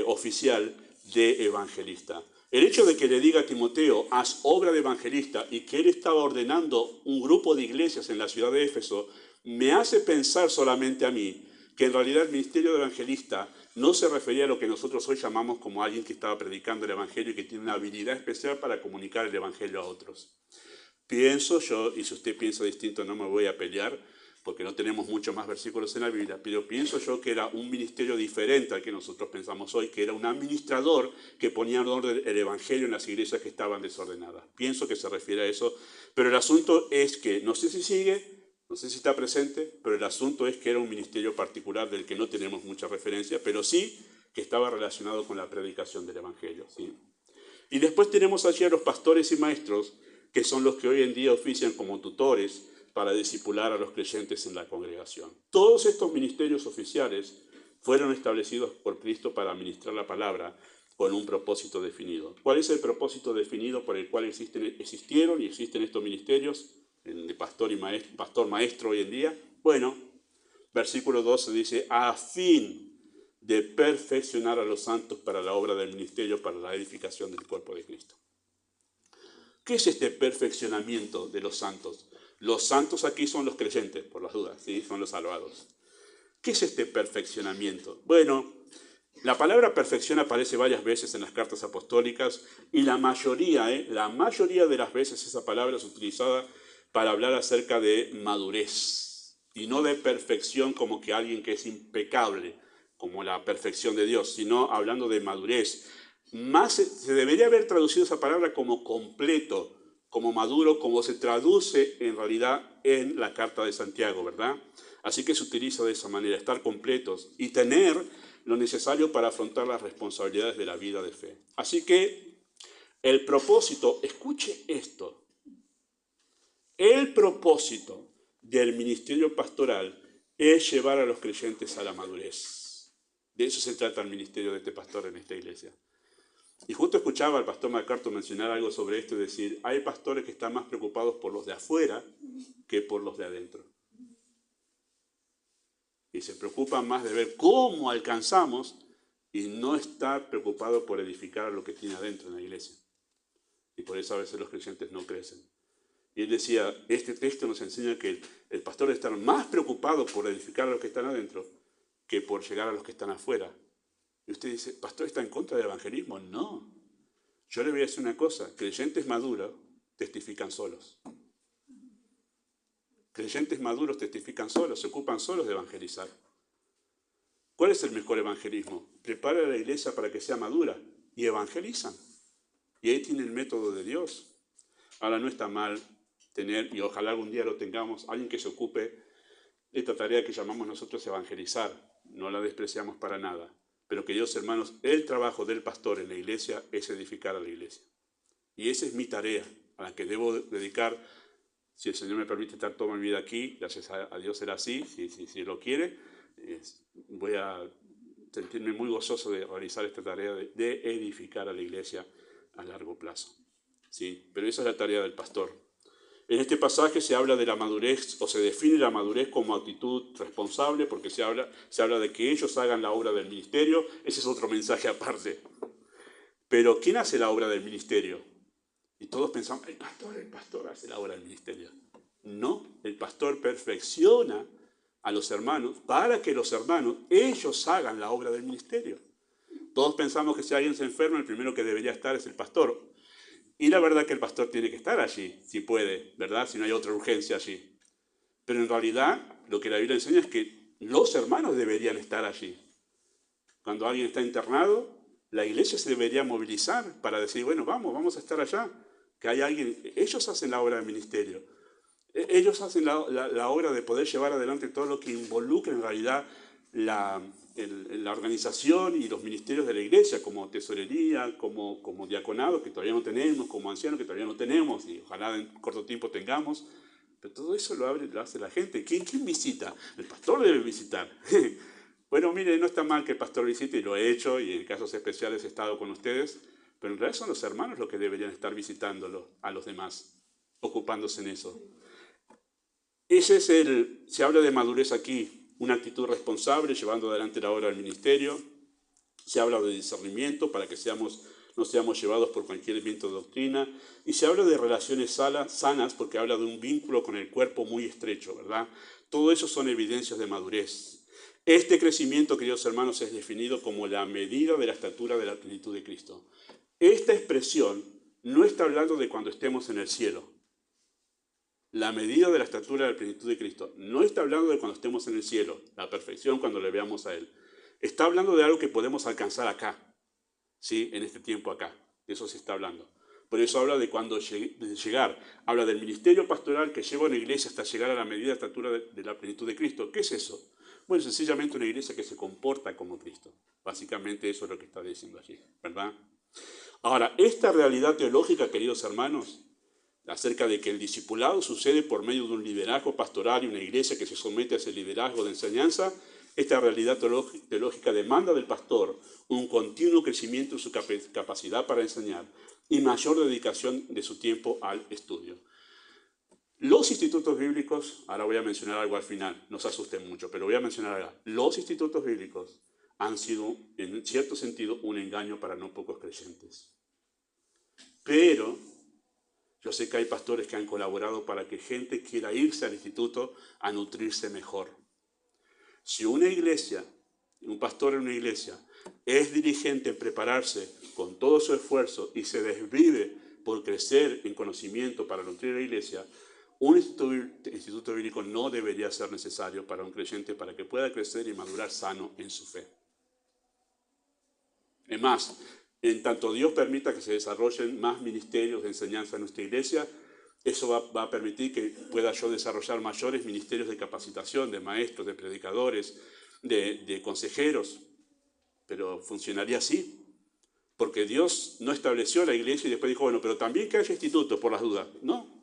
oficial de evangelista. El hecho de que le diga a Timoteo: haz obra de evangelista, y que él estaba ordenando un grupo de iglesias en la ciudad de Éfeso, me hace pensar solamente a mí que en realidad el ministerio de evangelista no se refería a lo que nosotros hoy llamamos como alguien que estaba predicando el evangelio y que tiene una habilidad especial para comunicar el evangelio a otros. Pienso yo, y si usted piensa distinto no me voy a pelear, porque no tenemos muchos más versículos en la Biblia, pero pienso yo que era un ministerio diferente al que nosotros pensamos hoy, que era un administrador que ponía en orden el evangelio en las iglesias que estaban desordenadas. Pienso que se refiere a eso, pero el asunto es que, no sé si sigue, no sé si está presente, pero el asunto es que era un ministerio particular del que no tenemos mucha referencia, pero sí que estaba relacionado con la predicación del evangelio, ¿sí? Y después tenemos allí a los pastores y maestros, que son los que hoy en día ofician como tutores para discipular a los creyentes en la congregación. Todos estos ministerios oficiales fueron establecidos por Cristo para administrar la palabra con un propósito definido. ¿Cuál es el propósito definido por el cual existieron y existen estos ministerios, el de pastor maestro hoy en día? Bueno, versículo 12 dice, a fin de perfeccionar a los santos para la obra del ministerio, para la edificación del cuerpo de Cristo. ¿Qué es este perfeccionamiento de los santos? Los santos aquí son los creyentes, por las dudas, ¿sí? Son los salvados. ¿Qué es este perfeccionamiento? Bueno, la palabra perfección aparece varias veces en las cartas apostólicas y la mayoría de las veces esa palabra es utilizada para hablar acerca de madurez y no de perfección como que alguien que es impecable, como la perfección de Dios, sino hablando de madurez. Más se debería haber traducido esa palabra como completo, como maduro, como se traduce en realidad en la carta de Santiago, ¿verdad? Así que se utiliza de esa manera, estar completos y tener lo necesario para afrontar las responsabilidades de la vida de fe. Así que el propósito, escuche esto, el propósito del ministerio pastoral es llevar a los creyentes a la madurez. De eso se trata el ministerio de este pastor en esta iglesia. Y justo escuchaba al pastor MacArthur mencionar algo sobre esto y decir, hay pastores que están más preocupados por los de afuera que por los de adentro. Y se preocupan más de ver cómo alcanzamos y no estar preocupado por edificar lo que tiene adentro en la iglesia. Y por eso a veces los creyentes no crecen. Y él decía, este texto nos enseña que el pastor debe estar más preocupado por edificar a los que están adentro que por llegar a los que están afuera. Y usted dice, ¿pastor está en contra del evangelismo? No. Yo le voy a decir una cosa, creyentes maduros testifican solos. Creyentes maduros testifican solos, se ocupan solos de evangelizar. ¿Cuál es el mejor evangelismo? Prepara a la iglesia para que sea madura y evangelizan. Y ahí tiene el método de Dios. Ahora no está mal tener, y ojalá algún día lo tengamos, alguien que se ocupe de esta tarea que llamamos nosotros evangelizar. No la despreciamos para nada. Pero queridos hermanos, el trabajo del pastor en la iglesia es edificar a la iglesia. Y esa es mi tarea, a la que debo dedicar, si el Señor me permite estar toda mi vida aquí, gracias a Dios será así, si lo quiere, voy a sentirme muy gozoso de realizar esta tarea de edificar a la iglesia a largo plazo. ¿Sí? Pero esa es la tarea del pastor. En este pasaje se habla de la madurez, o se define la madurez como actitud responsable, porque se habla de que ellos hagan la obra del ministerio. Ese es otro mensaje aparte. Pero ¿quién hace la obra del ministerio? Y todos pensamos, el pastor hace la obra del ministerio. No, el pastor perfecciona a los hermanos para que los hermanos, ellos hagan la obra del ministerio. Todos pensamos que si alguien se enferma, el primero que debería estar es el pastor. Y la verdad que el pastor tiene que estar allí, si puede, ¿verdad? Si no hay otra urgencia allí. Pero en realidad, lo que la Biblia enseña es que los hermanos deberían estar allí. Cuando alguien está internado, la iglesia se debería movilizar para decir, bueno, vamos a estar allá. Que hay alguien, ellos hacen la obra del ministerio. Ellos hacen la obra de poder llevar adelante todo lo que involucra en realidad la organización y los ministerios de la iglesia, como tesorería, como diaconado, que todavía no tenemos, como ancianos, que todavía no tenemos, y ojalá en corto tiempo tengamos. Pero todo eso lo hace la gente. ¿Quién visita? El pastor debe visitar. Bueno, mire, no está mal que el pastor visite, y lo he hecho, y en casos especiales he estado con ustedes, pero en realidad son los hermanos los que deberían estar visitándolo a los demás, ocupándose en eso. Se habla de madurez aquí, una actitud responsable, llevando adelante la obra del ministerio. Se habla de discernimiento para que no seamos llevados por cualquier viento de doctrina. Y se habla de relaciones sanas porque habla de un vínculo con el cuerpo muy estrecho, ¿verdad? Todo eso son evidencias de madurez. Este crecimiento, queridos hermanos, es definido como la medida de la estatura de la plenitud de Cristo. Esta expresión no está hablando de cuando estemos en el cielo. La medida de la estatura de la plenitud de Cristo. No está hablando de cuando estemos en el cielo, la perfección cuando le veamos a Él. Está hablando de algo que podemos alcanzar acá, ¿sí? En este tiempo acá. De eso se está hablando. Por eso habla de cuando de llegar. Habla del ministerio pastoral que lleva a una iglesia hasta llegar a la medida de estatura de la plenitud de Cristo. ¿Qué es eso? Bueno, sencillamente una iglesia que se comporta como Cristo. Básicamente eso es lo que está diciendo allí, ¿verdad? Ahora, esta realidad teológica, queridos hermanos, acerca de que el discipulado sucede por medio de un liderazgo pastoral y una iglesia que se somete a ese liderazgo de enseñanza, esta realidad teológica demanda del pastor un continuo crecimiento en su capacidad para enseñar y mayor dedicación de su tiempo al estudio. Los institutos bíblicos, ahora voy a mencionar algo al final, no se asusten mucho, pero voy a mencionar algo. Los institutos bíblicos han sido, en cierto sentido, un engaño para no pocos creyentes. Pero yo sé que hay pastores que han colaborado para que gente quiera irse al instituto a nutrirse mejor. Si una iglesia, un pastor en una iglesia, es diligente en prepararse con todo su esfuerzo y se desvive por crecer en conocimiento para nutrir a la iglesia, un instituto bíblico no debería ser necesario para un creyente para que pueda crecer y madurar sano en su fe. Es más, en tanto Dios permita que se desarrollen más ministerios de enseñanza en nuestra iglesia, eso va a permitir que pueda yo desarrollar mayores ministerios de capacitación, de maestros, de predicadores, de consejeros. Pero funcionaría así, porque Dios no estableció la iglesia y después dijo, bueno, pero también que haya institutos por las dudas. No.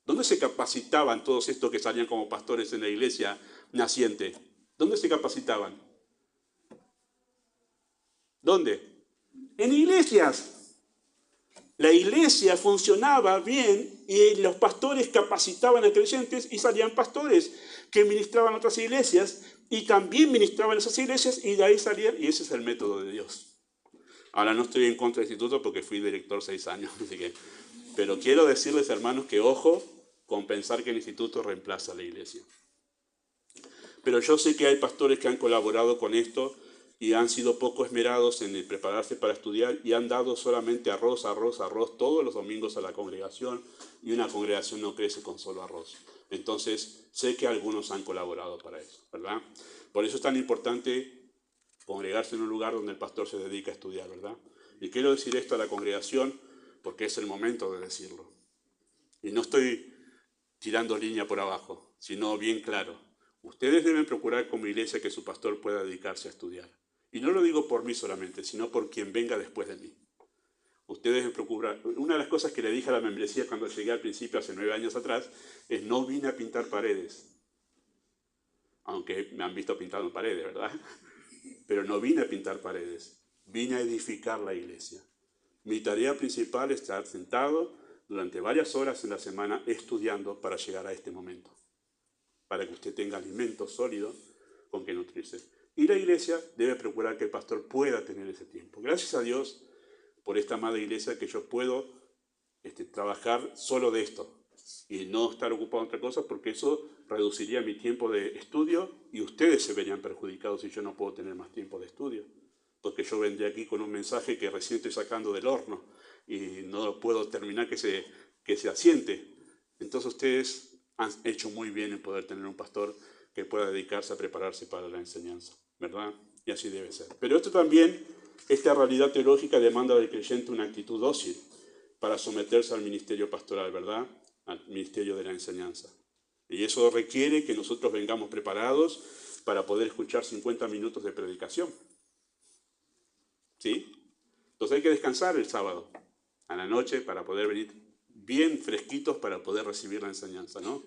¿Dónde se capacitaban todos estos que salían como pastores en la iglesia naciente? ¿Dónde se capacitaban? ¿Dónde? En iglesias. La iglesia funcionaba bien y los pastores capacitaban a creyentes y salían pastores que ministraban a otras iglesias y también ministraban a esas iglesias y de ahí salían, y ese es el método de Dios. Ahora no estoy en contra del instituto porque fui director 6 años, así que, pero quiero decirles, hermanos, que ojo con pensar que el instituto reemplaza a la iglesia. Pero yo sé que hay pastores que han colaborado con esto y han sido poco esmerados en el prepararse para estudiar y han dado solamente arroz todos los domingos a la congregación, y una congregación no crece con solo arroz. Entonces, sé que algunos han colaborado para eso, ¿verdad? Por eso es tan importante congregarse en un lugar donde el pastor se dedica a estudiar, ¿verdad? Y quiero decir esto a la congregación porque es el momento de decirlo. Y no estoy tirando línea por abajo, sino bien claro. Ustedes deben procurar como iglesia que su pastor pueda dedicarse a estudiar. Y no lo digo por mí solamente, sino por quien venga después de mí. Ustedes deben procurar. Una de las cosas que le dije a la membresía cuando llegué al principio, hace 9 años atrás, es no vine a pintar paredes. Aunque me han visto pintando paredes, ¿verdad? Pero no vine a pintar paredes. Vine a edificar la iglesia. Mi tarea principal es estar sentado durante varias horas en la semana estudiando para llegar a este momento, para que usted tenga alimento sólido con que nutrirse. Y la iglesia debe procurar que el pastor pueda tener ese tiempo. Gracias a Dios por esta amada iglesia que yo puedo trabajar solo de esto y no estar ocupado en otra cosa, porque eso reduciría mi tiempo de estudio y ustedes se verían perjudicados si yo no puedo tener más tiempo de estudio, porque yo vendré aquí con un mensaje que recién estoy sacando del horno y no puedo terminar que se asiente. Entonces ustedes han hecho muy bien en poder tener un pastor que pueda dedicarse a prepararse para la enseñanza, ¿verdad? Y así debe ser. Pero esto también, esta realidad teológica demanda del creyente una actitud dócil para someterse al ministerio pastoral, ¿verdad? Al ministerio de la enseñanza. Y eso requiere que nosotros vengamos preparados para poder escuchar 50 minutos de predicación. ¿Sí? Entonces hay que descansar el sábado a la noche para poder venir bien fresquitos para poder recibir la enseñanza, ¿no?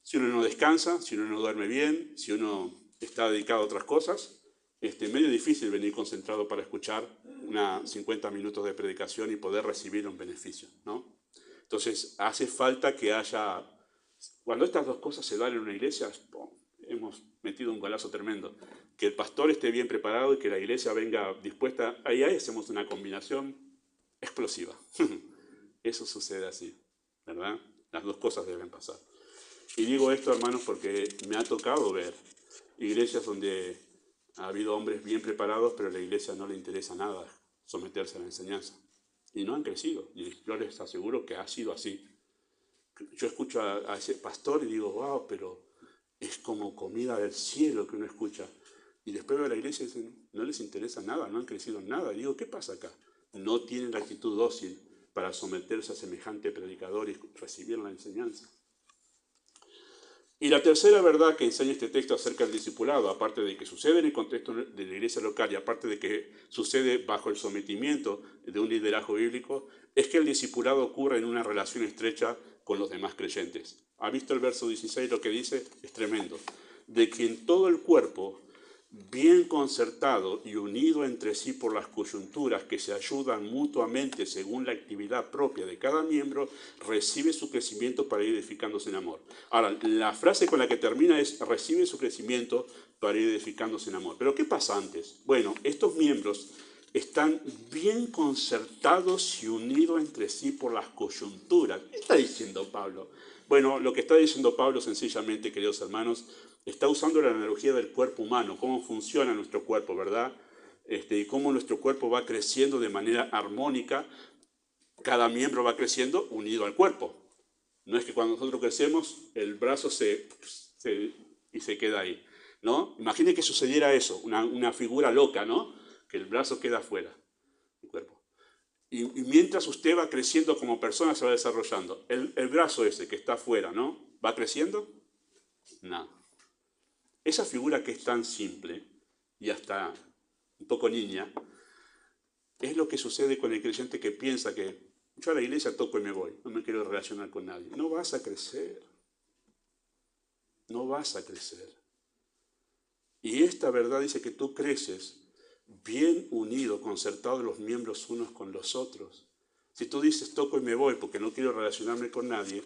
Si uno no descansa, si uno no duerme bien, si uno está dedicado a otras cosas, es medio difícil venir concentrado para escuchar 50 minutos de predicación y poder recibir un beneficio, ¿no? Entonces hace falta que haya, cuando estas dos cosas se dan en una iglesia, hemos metido un golazo tremendo. Que el pastor esté bien preparado y que la iglesia venga dispuesta, ahí hacemos una combinación explosiva. Eso sucede así, ¿verdad? Las dos cosas deben pasar. Y digo esto, hermanos, porque me ha tocado ver iglesias donde ha habido hombres bien preparados, pero a la iglesia no le interesa nada someterse a la enseñanza. Y no han crecido. Y yo les aseguro que ha sido así. Yo escucho a ese pastor y digo, wow, pero es como comida del cielo que uno escucha. Y después veo a la iglesia y dicen, no les interesa nada, no han crecido en nada. Y digo, ¿qué pasa acá? No tienen la actitud dócil para someterse a semejante predicador y recibir la enseñanza. Y la tercera verdad que enseña este texto acerca del discipulado, aparte de que sucede en el contexto de la iglesia local y aparte de que sucede bajo el sometimiento de un liderazgo bíblico, es que el discipulado ocurre en una relación estrecha con los demás creyentes. ¿Ha visto el verso 16 lo que dice? Es tremendo. De quien todo el cuerpo, bien concertado y unido entre sí por las coyunturas que se ayudan mutuamente según la actividad propia de cada miembro, recibe su crecimiento para ir edificándose en amor. Ahora, la frase con la que termina es recibe su crecimiento para ir edificándose en amor. Pero ¿qué pasa antes? Bueno, estos miembros están bien concertados y unidos entre sí por las coyunturas. ¿Qué está diciendo Pablo? Bueno, lo que está diciendo Pablo sencillamente, queridos hermanos, está usando la analogía del cuerpo humano, cómo funciona nuestro cuerpo, ¿verdad? Y cómo nuestro cuerpo va creciendo de manera armónica, cada miembro va creciendo unido al cuerpo. No es que cuando nosotros crecemos, el brazo se queda ahí, ¿no? Imagine que sucediera eso, una figura loca, ¿no? Que el brazo queda afuera del cuerpo. Y mientras usted va creciendo como persona, se va desarrollando. El brazo ese que está afuera, ¿no? ¿Va creciendo? No. Esa figura que es tan simple y hasta un poco niña, es lo que sucede con el creyente que piensa que yo a la iglesia toco y me voy, no me quiero relacionar con nadie. No vas a crecer. No vas a crecer. Y esta verdad dice que tú creces bien unido, concertado los miembros unos con los otros. Si tú dices toco y me voy porque no quiero relacionarme con nadie,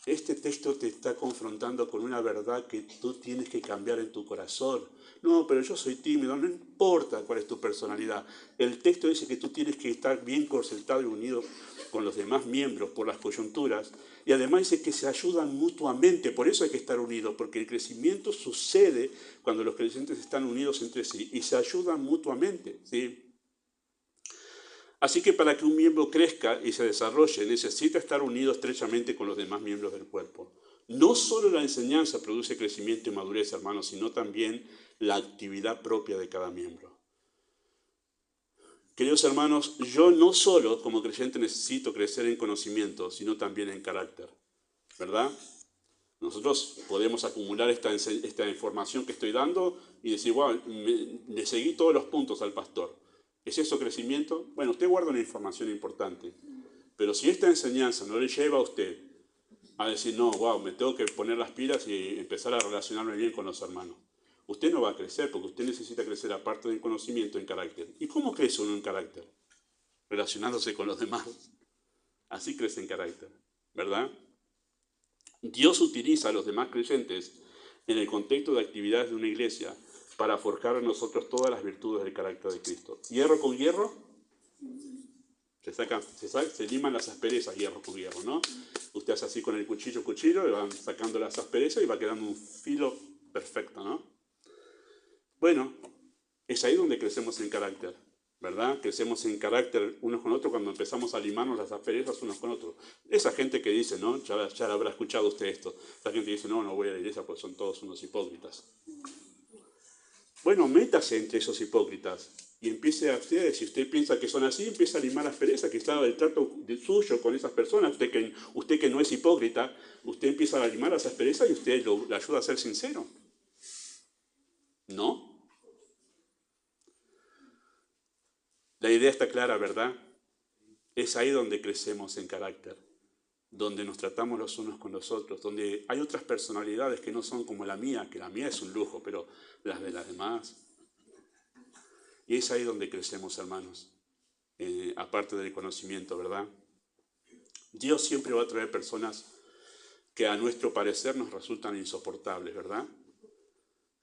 este texto te está confrontando con una verdad que tú tienes que cambiar en tu corazón. No, pero yo soy tímido, no importa cuál es tu personalidad. El texto dice que tú tienes que estar bien concertado y unido con los demás miembros por las coyunturas. Y además dice que se ayudan mutuamente, por eso hay que estar unidos, porque el crecimiento sucede cuando los creyentes están unidos entre sí y se ayudan mutuamente, ¿sí? Así que para que un miembro crezca y se desarrolle, necesita estar unido estrechamente con los demás miembros del cuerpo. No solo la enseñanza produce crecimiento y madurez, hermanos, sino también la actividad propia de cada miembro. Queridos hermanos, yo no solo como creyente necesito crecer en conocimiento, sino también en carácter, ¿verdad? Nosotros podemos acumular esta información que estoy dando y decir, wow, le seguí todos los puntos al pastor. ¿Es eso crecimiento? Bueno, usted guarda una información importante, pero si esta enseñanza no le lleva a usted a decir, no, wow, me tengo que poner las pilas y empezar a relacionarme bien con los hermanos, usted no va a crecer porque usted necesita crecer aparte del conocimiento en carácter. ¿Y cómo crece uno en carácter? Relacionándose con los demás. Así crece en carácter, ¿verdad? Dios utiliza a los demás creyentes en el contexto de actividades de una iglesia para forjar en nosotros todas las virtudes del carácter de Cristo. Hierro con hierro, se liman las asperezas, hierro con hierro, ¿no? Usted hace así con el cuchillo, y van sacando las asperezas y va quedando un filo perfecto, ¿no? Bueno, es ahí donde crecemos en carácter, ¿verdad? Crecemos en carácter unos con otros cuando empezamos a limarnos las asperezas unos con otros. Esa gente que dice, ¿no? Ya habrá escuchado usted esto. Esa gente dice, no voy a la iglesia porque son todos unos hipócritas. Bueno, métase entre esos hipócritas y empiece a usted, si usted piensa que son así, empieza a limar las asperezas que está el trato suyo con esas personas. Usted que no es hipócrita, usted empieza a limar las asperezas y usted le ayuda a ser sincero. ¿No? La idea está clara, ¿verdad? Es ahí donde crecemos en carácter, donde nos tratamos los unos con los otros, donde hay otras personalidades que no son como la mía, que la mía es un lujo, pero las de las demás. Y es ahí donde crecemos, hermanos, aparte del conocimiento, ¿verdad? Dios siempre va a traer personas que a nuestro parecer nos resultan insoportables, ¿verdad?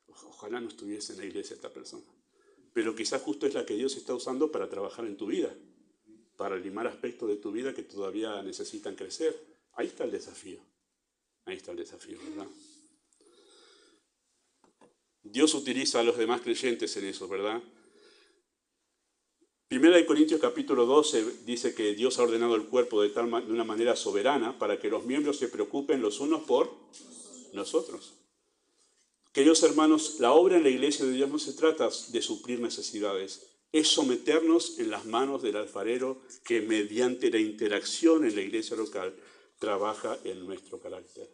Ojalá no estuviese en la iglesia esta persona. Pero quizás justo es la que Dios está usando para trabajar en tu vida, para limar aspectos de tu vida que todavía necesitan crecer. Ahí está el desafío. Ahí está el desafío, ¿verdad? Dios utiliza a los demás creyentes en eso, ¿verdad? Primera de Corintios capítulo 12 dice que Dios ha ordenado el cuerpo de una manera soberana para que los miembros se preocupen los unos por nosotros. Queridos hermanos, la obra en la iglesia de Dios no se trata de suplir necesidades, es someternos en las manos del alfarero que mediante la interacción en la iglesia local trabaja en nuestro carácter.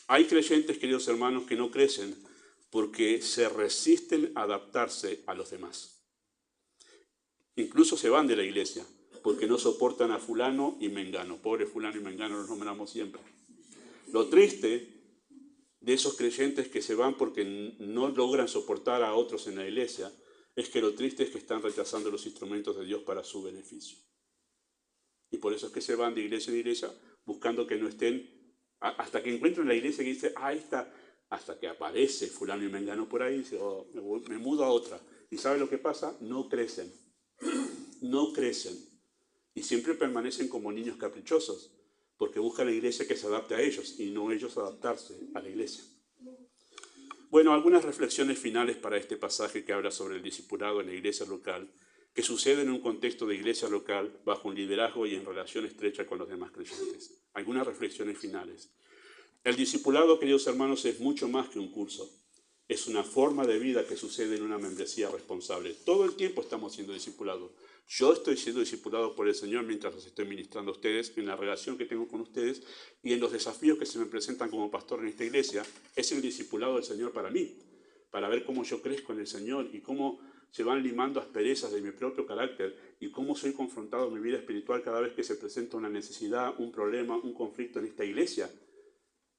Hay creyentes, queridos hermanos, que no crecen porque se resisten a adaptarse a los demás. Incluso se van de la iglesia porque no soportan a fulano y mengano. Pobre fulano y mengano los nombramos siempre. Lo triste de esos creyentes que se van porque no logran soportar a otros en la iglesia es que lo triste es que están rechazando los instrumentos de Dios para su beneficio. Y por eso es que se van de iglesia en iglesia buscando que no estén, hasta que encuentran la iglesia que dice, ahí está, hasta que aparece fulano y mengano por ahí y dice, oh, me mudo a otra. ¿Y sabe lo que pasa? No crecen. No crecen y siempre permanecen como niños caprichosos porque buscan la iglesia que se adapte a ellos y no ellos adaptarse a la iglesia. Bueno, algunas reflexiones finales para este pasaje que habla sobre el discipulado en la iglesia local, que sucede en un contexto de iglesia local bajo un liderazgo y en relación estrecha con los demás creyentes. Algunas reflexiones finales. El discipulado, queridos hermanos, es mucho más que un curso. Es una forma de vida que sucede en una membresía responsable. Todo el tiempo estamos siendo discipulados. Yo estoy siendo discipulado por el Señor mientras los estoy ministrando a ustedes, en la relación que tengo con ustedes y en los desafíos que se me presentan como pastor en esta iglesia. Es el discipulado del Señor para mí, para ver cómo yo crezco en el Señor y cómo se van limando asperezas de mi propio carácter y cómo soy confrontado en mi vida espiritual cada vez que se presenta una necesidad, un problema, un conflicto en esta iglesia.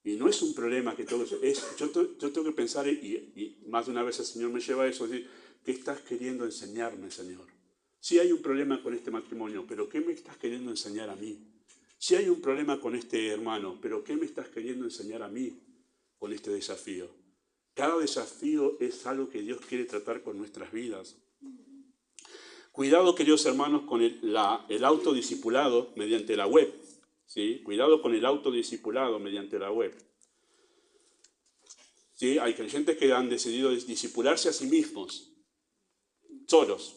Y no es un problema que todo es, yo tengo que pensar, y más de una vez el Señor me lleva a eso, decir, ¿qué estás queriendo enseñarme, Señor? Sí hay un problema con este matrimonio, pero ¿qué me estás queriendo enseñar a mí? Sí hay un problema con este hermano, pero ¿qué me estás queriendo enseñar a mí con este desafío? Cada desafío es algo que Dios quiere tratar con nuestras vidas. Cuidado, queridos hermanos, con el autodiscipulado mediante la web. ¿Sí? Cuidado con el autodiscipulado mediante la web. ¿Sí? Hay creyentes que han decidido discipularse a sí mismos, solos,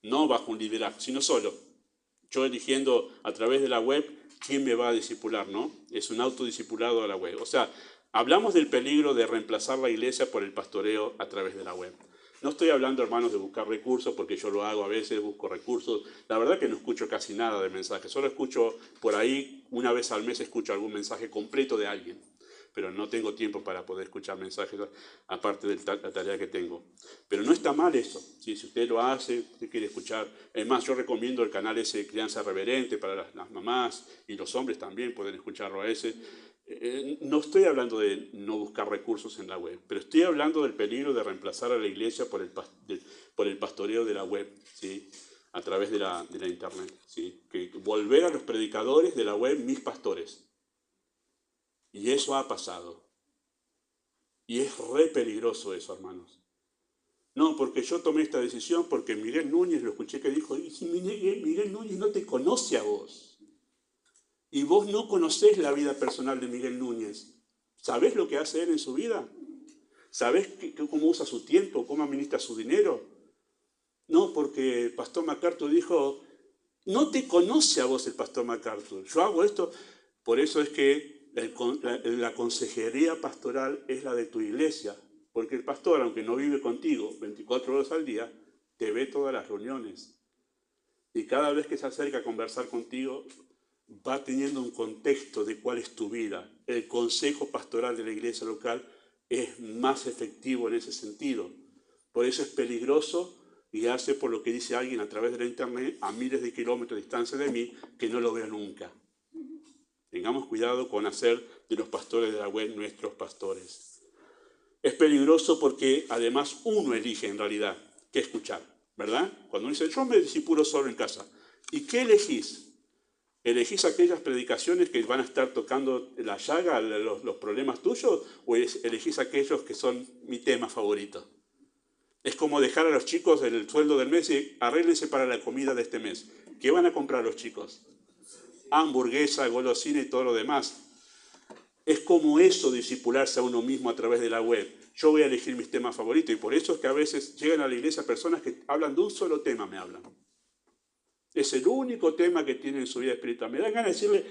no bajo un liderazgo, sino solo. Yo eligiendo a través de la web quién me va a discipular, ¿no? Es un autodiscipulado a la web. O sea, hablamos del peligro de reemplazar la iglesia por el pastoreo a través de la web. No estoy hablando, hermanos, de buscar recursos, porque yo lo hago a veces, busco recursos. La verdad que no escucho casi nada de mensajes, solo escucho por ahí, una vez al mes escucho algún mensaje completo de alguien, pero no tengo tiempo para poder escuchar mensajes aparte de la tarea que tengo. Pero no está mal eso, ¿sí? Si usted lo hace, usted quiere escuchar. Además, yo recomiendo el canal ese de Crianza Reverente para las mamás y los hombres también pueden escucharlo a ese. No estoy hablando de no buscar recursos en la web, pero estoy hablando del peligro de reemplazar a la iglesia por el pastoreo de la web, ¿sí? A través de la internet. ¿Sí? Que volver a los predicadores de la web mis pastores. Y eso ha pasado. Y es re peligroso eso, hermanos. No, porque yo tomé esta decisión porque Miguel Núñez, lo escuché que dijo, y si Miguel Núñez no te conoce a vos. Y vos no conocés la vida personal de Miguel Núñez. ¿Sabés lo que hace él en su vida? ¿Sabés cómo usa su tiempo? ¿Cómo administra su dinero? No, porque el pastor MacArthur dijo, no te conoce a vos el pastor MacArthur. Yo hago esto. Por eso es que la consejería pastoral es la de tu iglesia. Porque el pastor, aunque no vive contigo 24 horas al día, te ve todas las reuniones. Y cada vez que se acerca a conversar contigo, va teniendo un contexto de cuál es tu vida. El consejo pastoral de la iglesia local es más efectivo en ese sentido. Por eso es peligroso y hace, por lo que dice alguien a través de la internet, a miles de kilómetros de distancia de mí, que no lo vea nunca. Tengamos cuidado con hacer de los pastores de la web nuestros pastores. Es peligroso porque además uno elige en realidad qué escuchar, ¿verdad? Cuando uno dice, yo me discipulo solo en casa. ¿Y qué elegís? ¿Elegís aquellas predicaciones que van a estar tocando la llaga, los problemas tuyos? ¿O elegís aquellos que son mi tema favorito? Es como dejar a los chicos el sueldo del mes y arréglense para la comida de este mes. ¿Qué van a comprar los chicos? Hamburguesa, golosina y todo lo demás. Es como eso, discipularse a uno mismo a través de la web. Yo voy a elegir mis temas favoritos y por eso es que a veces llegan a la iglesia personas que hablan de un solo tema, me hablan. Es el único tema que tiene en su vida espiritual. Me dan ganas de decirle,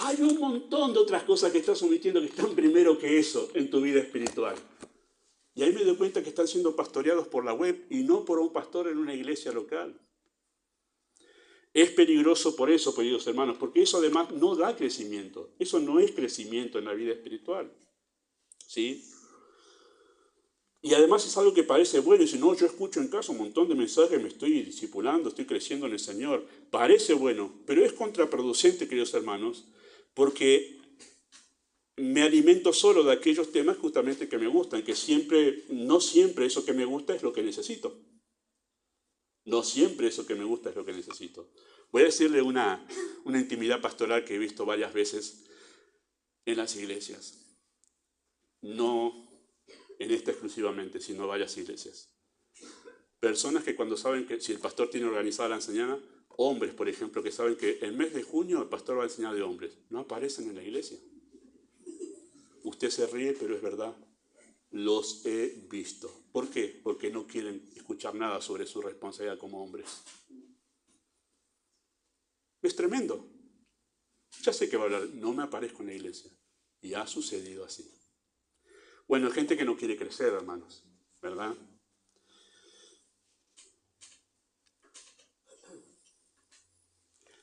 hay un montón de otras cosas que estás omitiendo que están primero que eso en tu vida espiritual. Y ahí me doy cuenta que están siendo pastoreados por la web y no por un pastor en una iglesia local. Es peligroso por eso, queridos hermanos, porque eso además no da crecimiento. Eso no es crecimiento en la vida espiritual. ¿Sí? Y además es algo que parece bueno. Y si no, yo escucho en casa un montón de mensajes, me estoy discipulando, estoy creciendo en el Señor. Parece bueno, pero es contraproducente, queridos hermanos, porque me alimento solo de aquellos temas justamente que me gustan, que no siempre eso que me gusta es lo que necesito. No siempre eso que me gusta es lo que necesito. Voy a decirle una intimidad pastoral que he visto varias veces en las iglesias. No en esta exclusivamente, sino varias iglesias. Personas que cuando saben que si el pastor tiene organizada la enseñanza, hombres, por ejemplo, que saben que el mes de junio el pastor va a enseñar de hombres, no aparecen en la iglesia. Usted se ríe, pero es verdad. Los he visto. ¿Por qué? Porque no quieren escuchar nada sobre su responsabilidad como hombres. Es tremendo. Ya sé que va a hablar, no me aparezco en la iglesia. Y ha sucedido así. Bueno, hay gente que no quiere crecer, hermanos, ¿verdad?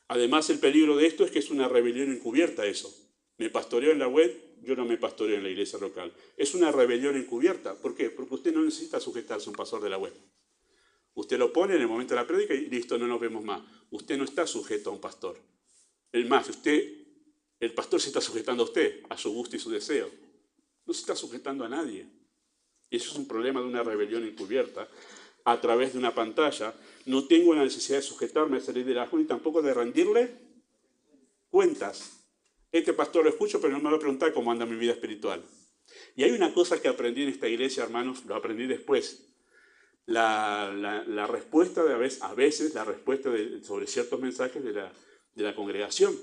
Además, el peligro de esto es que es una rebelión encubierta eso. Me pastoreo en la web, yo no me pastoreo en la iglesia local. Es una rebelión encubierta. ¿Por qué? Porque usted no necesita sujetarse a un pastor de la web. Usted lo pone en el momento de la prédica y listo, no nos vemos más. Usted no está sujeto a un pastor. El más, el pastor se está sujetando a usted, a su gusto y su deseo. No se está sujetando a nadie. Y eso es un problema de una rebelión encubierta a través de una pantalla. No tengo la necesidad de sujetarme a ese liderazgo ni tampoco de rendirle cuentas. Este pastor lo escucho, pero no me va a preguntar cómo anda mi vida espiritual. Y hay una cosa que aprendí en esta iglesia, hermanos, lo aprendí después. La respuesta a veces la respuesta sobre ciertos mensajes de la congregación.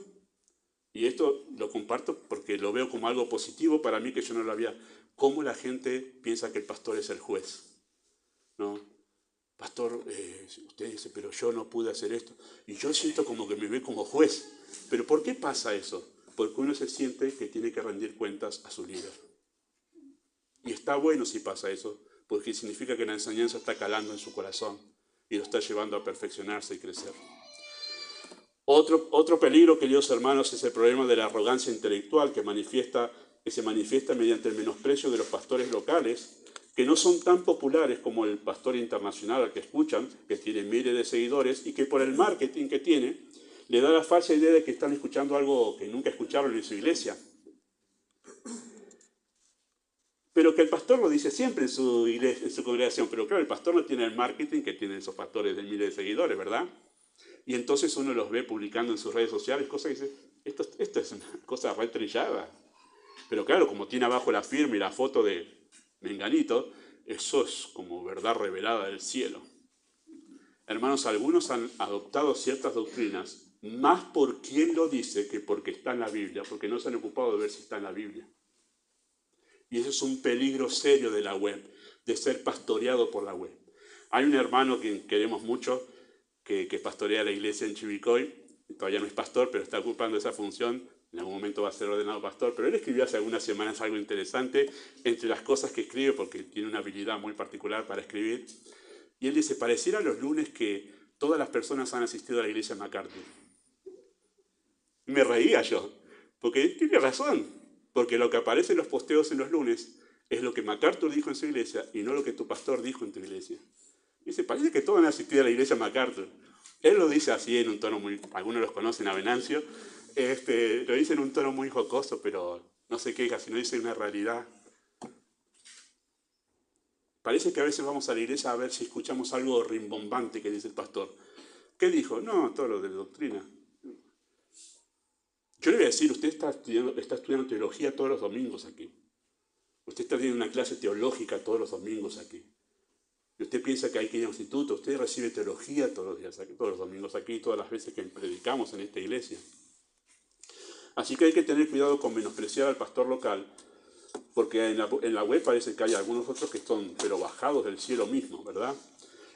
Y esto lo comparto porque lo veo como algo positivo para mí, que yo no lo había. ¿Cómo la gente piensa que el pastor es el juez? ¿No? Pastor, usted dice, pero yo no pude hacer esto. Y yo siento como que me ve como juez. ¿Pero por qué pasa eso? Porque uno se siente que tiene que rendir cuentas a su líder. Y está bueno si pasa eso, porque significa que la enseñanza está calando en su corazón y lo está llevando a perfeccionarse y crecer. Otro peligro, queridos hermanos, es el problema de la arrogancia intelectual que se manifiesta mediante el menosprecio de los pastores locales, que no son tan populares como el pastor internacional al que escuchan, que tiene miles de seguidores y que por el marketing que tiene, le da la falsa idea de que están escuchando algo que nunca escucharon en su iglesia. Pero que el pastor lo dice siempre en su congregación, pero claro, el pastor no tiene el marketing que tienen esos pastores de miles de seguidores, ¿verdad? Y entonces uno los ve publicando en sus redes sociales cosas que dice, esto es una cosa re trillada. Pero claro, como tiene abajo la firma y la foto de Menganito, eso es como verdad revelada del cielo. Hermanos, algunos han adoptado ciertas doctrinas más por quien lo dice que porque está en la Biblia, porque no se han ocupado de ver si está en la Biblia. Y eso es un peligro serio de la web, de ser pastoreado por la web. Hay un hermano que queremos mucho, que pastorea la iglesia en Chivilcoy, todavía no es pastor, pero está ocupando esa función, en algún momento va a ser ordenado pastor, pero él escribió hace algunas semanas algo interesante, entre las cosas que escribe, porque tiene una habilidad muy particular para escribir, y él dice, pareciera los lunes que todas las personas han asistido a la iglesia MacArthur. Me reía yo, porque tiene razón, porque lo que aparece en los posteos en los lunes es lo que MacArthur dijo en su iglesia y no lo que tu pastor dijo en tu iglesia. Dice, parece que todos han asistido a la iglesia MacArthur. Él lo dice así en un tono muy, algunos los conocen a Venancio, lo dice en un tono muy jocoso, pero no se queja, sino dice una realidad. Parece que a veces vamos a la iglesia a ver si escuchamos algo rimbombante que dice el pastor. ¿Qué dijo? No, todo lo de doctrina. Yo le voy a decir, usted está estudiando teología todos los domingos aquí. Usted está teniendo una clase teológica todos los domingos aquí. Y usted piensa que hay que ir a un instituto. Usted recibe teología todos los días aquí, todos los domingos aquí, todas las veces que predicamos en esta iglesia. Así que hay que tener cuidado con menospreciar al pastor local, porque en la web parece que hay algunos otros que son, pero bajados del cielo mismo, ¿verdad?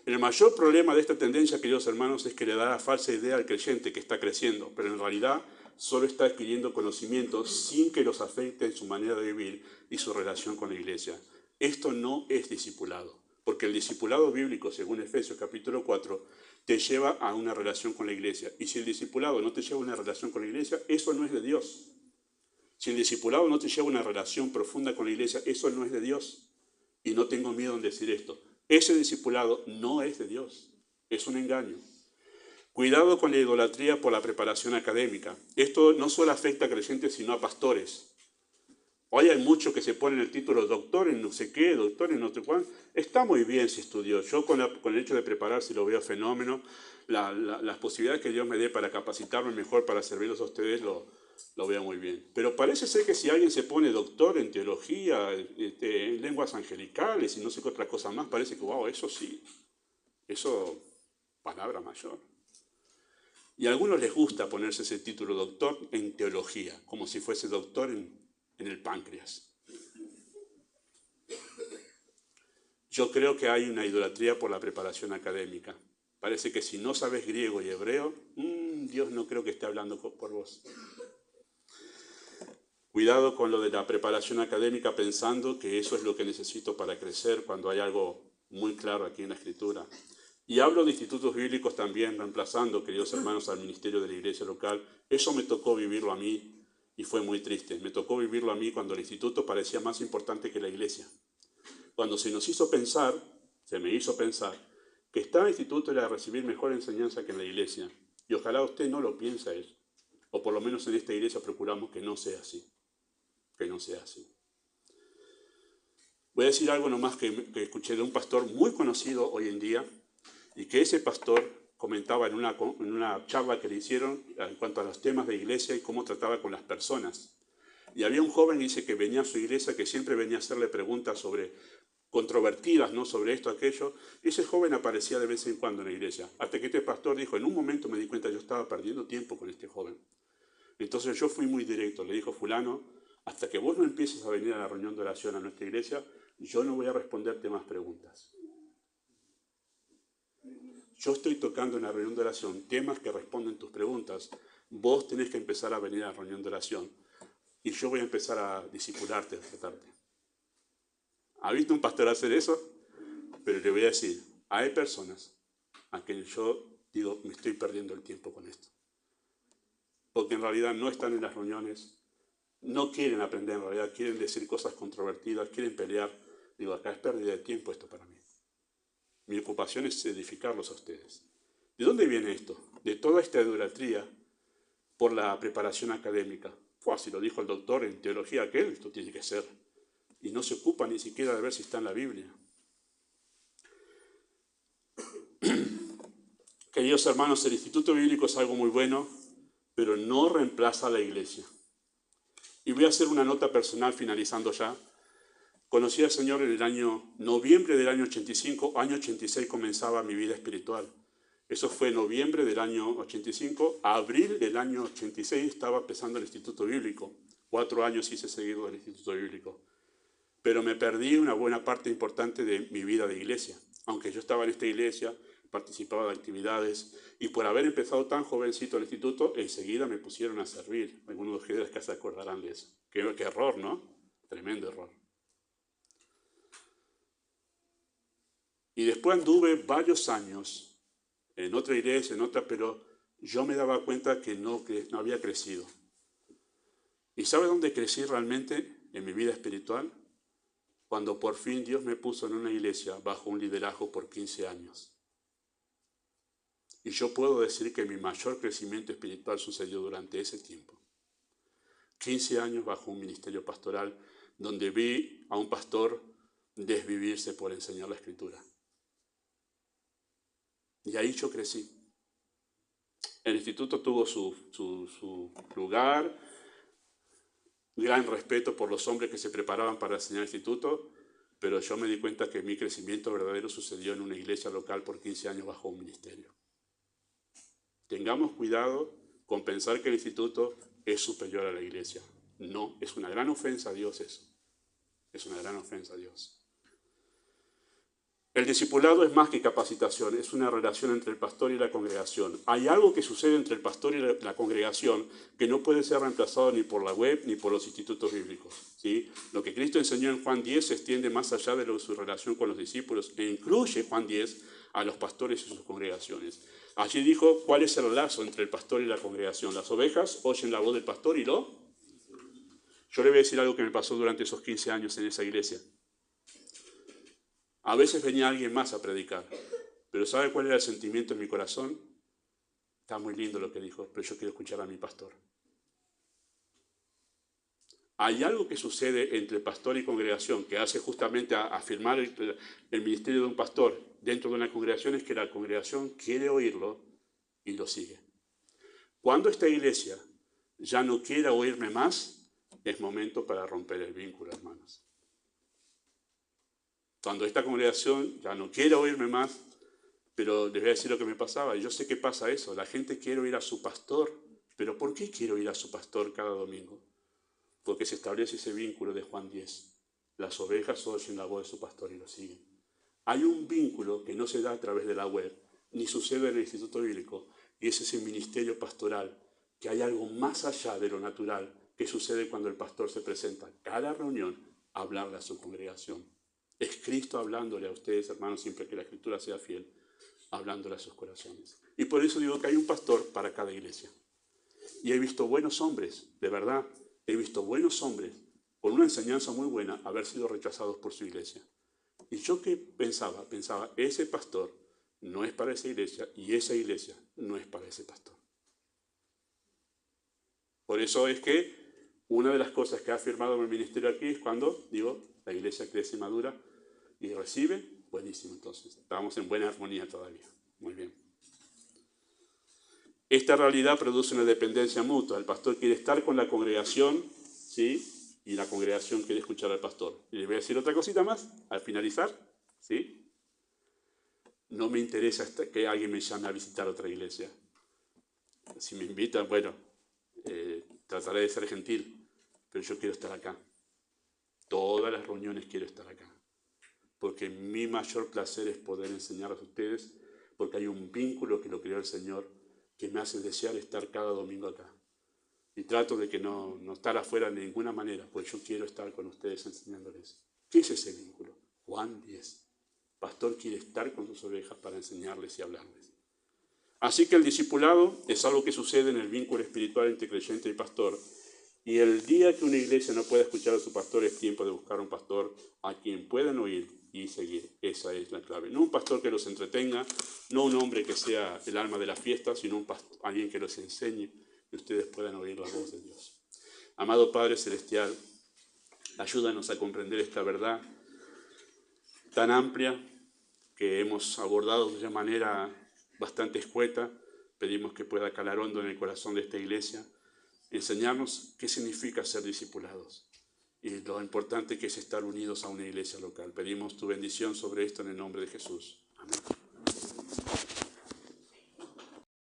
El mayor problema de esta tendencia, queridos hermanos, es que le da la falsa idea al creyente que está creciendo, pero en realidad solo está adquiriendo conocimientos sin que los afecte en su manera de vivir y su relación con la iglesia. Esto no es discipulado, porque el discipulado bíblico, según Efesios capítulo 4, te lleva a una relación con la iglesia. Y si el discipulado no te lleva a una relación con la iglesia, eso no es de Dios. Si el discipulado no te lleva a una relación profunda con la iglesia, eso no es de Dios. Y no tengo miedo en decir esto. Ese discipulado no es de Dios. Es un engaño. Cuidado con la idolatría por la preparación académica. Esto no solo afecta a creyentes, sino a pastores. Hoy hay muchos que se ponen el título doctor en no sé qué, doctor en no sé cuál. Está muy bien si estudió. Yo con el hecho de prepararse lo veo fenómeno. Las posibilidades que Dios me dé para capacitarme mejor para servirlos a ustedes lo veo muy bien. Pero parece ser que si alguien se pone doctor en teología, en lenguas angelicales y no sé qué otra cosa más, parece que, wow, eso sí, eso, palabra mayor. Y a algunos les gusta ponerse ese título doctor en teología, como si fuese doctor en el páncreas. Yo creo que hay una idolatría por la preparación académica. Parece que si no sabes griego y hebreo, Dios no creo que esté hablando por vos. Cuidado con lo de la preparación académica pensando que eso es lo que necesito para crecer cuando hay algo muy claro aquí en la Escritura. Y hablo de institutos bíblicos también, reemplazando, queridos hermanos, al ministerio de la iglesia local. Eso me tocó vivirlo a mí y fue muy triste. Me tocó vivirlo a mí cuando el instituto parecía más importante que la iglesia. Cuando se me hizo pensar, que estar en el instituto era recibir mejor enseñanza que en la iglesia. Y ojalá usted no lo piense eso. O por lo menos en esta iglesia procuramos que no sea así. Que no sea así. Voy a decir algo nomás que escuché de un pastor muy conocido hoy en día y que ese pastor comentaba en una charla que le hicieron en cuanto a los temas de iglesia y cómo trataba con las personas. Y había un joven, dice, que venía a su iglesia, que siempre venía a hacerle preguntas controvertidas, ¿no? Sobre esto, aquello. Y ese joven aparecía de vez en cuando en la iglesia. Hasta que este pastor dijo, en un momento me di cuenta, yo estaba perdiendo tiempo con este joven. Entonces yo fui muy directo, le dijo fulano, hasta que vos no empieces a venir a la reunión de oración a nuestra iglesia, yo no voy a responderte más preguntas. Yo estoy tocando en la reunión de oración temas que responden tus preguntas. Vos tenés que empezar a venir a la reunión de oración y yo voy a empezar a discipularte, a tratarte. ¿Ha visto un pastor hacer eso? Pero le voy a decir, hay personas a quienes yo digo, me estoy perdiendo el tiempo con esto. Porque en realidad no están en las reuniones, no quieren aprender en realidad, quieren decir cosas controvertidas, quieren pelear. Digo, acá es pérdida de tiempo esto para mí. Mi ocupación es edificarlos a ustedes. ¿De dónde viene esto? De toda esta idolatría por la preparación académica. Si lo dijo el doctor en teología aquel, esto tiene que ser. Y no se ocupa ni siquiera de ver si está en la Biblia. Queridos hermanos, el Instituto Bíblico es algo muy bueno, pero no reemplaza a la iglesia. Y voy a hacer una nota personal finalizando ya. Conocí al Señor en el año noviembre del año 85, año 86 comenzaba mi vida espiritual. Eso fue noviembre del año 85, abril del año 86 estaba empezando el Instituto Bíblico. 4 años hice seguido del Instituto Bíblico. Pero me perdí una buena parte importante de mi vida de iglesia. Aunque yo estaba en esta iglesia, participaba de actividades y por haber empezado tan jovencito el instituto, enseguida me pusieron a servir. Algunos de ustedes que se acordarán de eso. Qué error, ¿no? Tremendo error. Y después anduve varios años en otra iglesia, pero yo me daba cuenta que no había crecido. ¿Y sabe dónde crecí realmente en mi vida espiritual? Cuando por fin Dios me puso en una iglesia bajo un liderazgo por 15 años. Y yo puedo decir que mi mayor crecimiento espiritual sucedió durante ese tiempo. 15 años bajo un ministerio pastoral donde vi a un pastor desvivirse por enseñar la Escritura. Y ahí yo crecí. El instituto tuvo su lugar, gran respeto por los hombres que se preparaban para enseñar el instituto, pero yo me di cuenta que mi crecimiento verdadero sucedió en una iglesia local por 15 años bajo un ministerio. Tengamos cuidado con pensar que el instituto es superior a la iglesia. No, es una gran ofensa a Dios eso. Es una gran ofensa a Dios. El discipulado es más que capacitación, es una relación entre el pastor y la congregación. Hay algo que sucede entre el pastor y la congregación que no puede ser reemplazado ni por la web ni por los institutos bíblicos, ¿sí? Lo que Cristo enseñó en Juan 10 se extiende más allá de su relación con los discípulos e incluye Juan 10 a los pastores y sus congregaciones. Allí dijo cuál es el lazo entre el pastor y la congregación. Las ovejas oyen la voz del pastor y lo... Yo le voy a decir algo que me pasó durante esos 15 años en esa iglesia. A veces venía alguien más a predicar, pero ¿sabe cuál era el sentimiento en mi corazón? Está muy lindo lo que dijo, pero yo quiero escuchar a mi pastor. Hay algo que sucede entre pastor y congregación que hace justamente a afirmar el ministerio de un pastor dentro de una congregación, es que la congregación quiere oírlo y lo sigue. Cuando esta iglesia ya no quiera oírme más, es momento para romper el vínculo, hermanos. Cuando esta congregación ya no quiere oírme más, pero les voy a decir lo que me pasaba. Yo sé que pasa eso. La gente quiere oír a su pastor. ¿Pero por qué quiere oír a su pastor cada domingo? Porque se establece ese vínculo de Juan 10. Las ovejas oyen la voz de su pastor y lo siguen. Hay un vínculo que no se da a través de la web, ni sucede en el Instituto Bíblico, y es ese ministerio pastoral, que hay algo más allá de lo natural que sucede cuando el pastor se presenta cada reunión a hablarle a su congregación. Es Cristo hablándole a ustedes, hermanos, siempre que la Escritura sea fiel, hablándole a sus corazones. Y por eso digo que hay un pastor para cada iglesia. Y he visto buenos hombres, de verdad, he visto buenos hombres con una enseñanza muy buena haber sido rechazados por su iglesia. Y yo que pensaba, ese pastor no es para esa iglesia y esa iglesia no es para ese pastor. Por eso es que una de las cosas que ha afirmado mi ministerio aquí es cuando digo, la iglesia crece y madura y recibe, buenísimo, entonces estamos en buena armonía todavía. Muy bien. Esta realidad produce una dependencia mutua. El pastor quiere estar con la congregación, ¿sí? Y la congregación quiere escuchar al pastor. Y les voy a decir otra cosita más, al finalizar, ¿sí? No me interesa que alguien me llame a visitar otra iglesia. Si me invitan, bueno, trataré de ser gentil, pero yo quiero estar acá. Todas las reuniones quiero estar acá. Porque mi mayor placer es poder enseñarles a ustedes, porque hay un vínculo que lo creó el Señor, que me hace desear estar cada domingo acá. Y trato de que no estar afuera de ninguna manera, pues yo quiero estar con ustedes enseñándoles. ¿Qué es ese vínculo? Juan 10. Pastor quiere estar con sus ovejas para enseñarles y hablarles. Así que el discipulado es algo que sucede en el vínculo espiritual entre creyente y pastor. Y el día que una iglesia no pueda escuchar a su pastor, es tiempo de buscar un pastor a quien puedan oír y seguir. Esa es la clave. No un pastor que los entretenga, no un hombre que sea el alma de la fiesta, sino alguien que los enseñe y ustedes puedan oír la voz de Dios. Amado Padre Celestial, ayúdanos a comprender esta verdad tan amplia que hemos abordado de una manera bastante escueta. Pedimos que pueda calar hondo en el corazón de esta iglesia, enseñarnos qué significa ser discipulados y lo importante que es estar unidos a una iglesia local. Pedimos tu bendición sobre esto en el nombre de Jesús. Amén.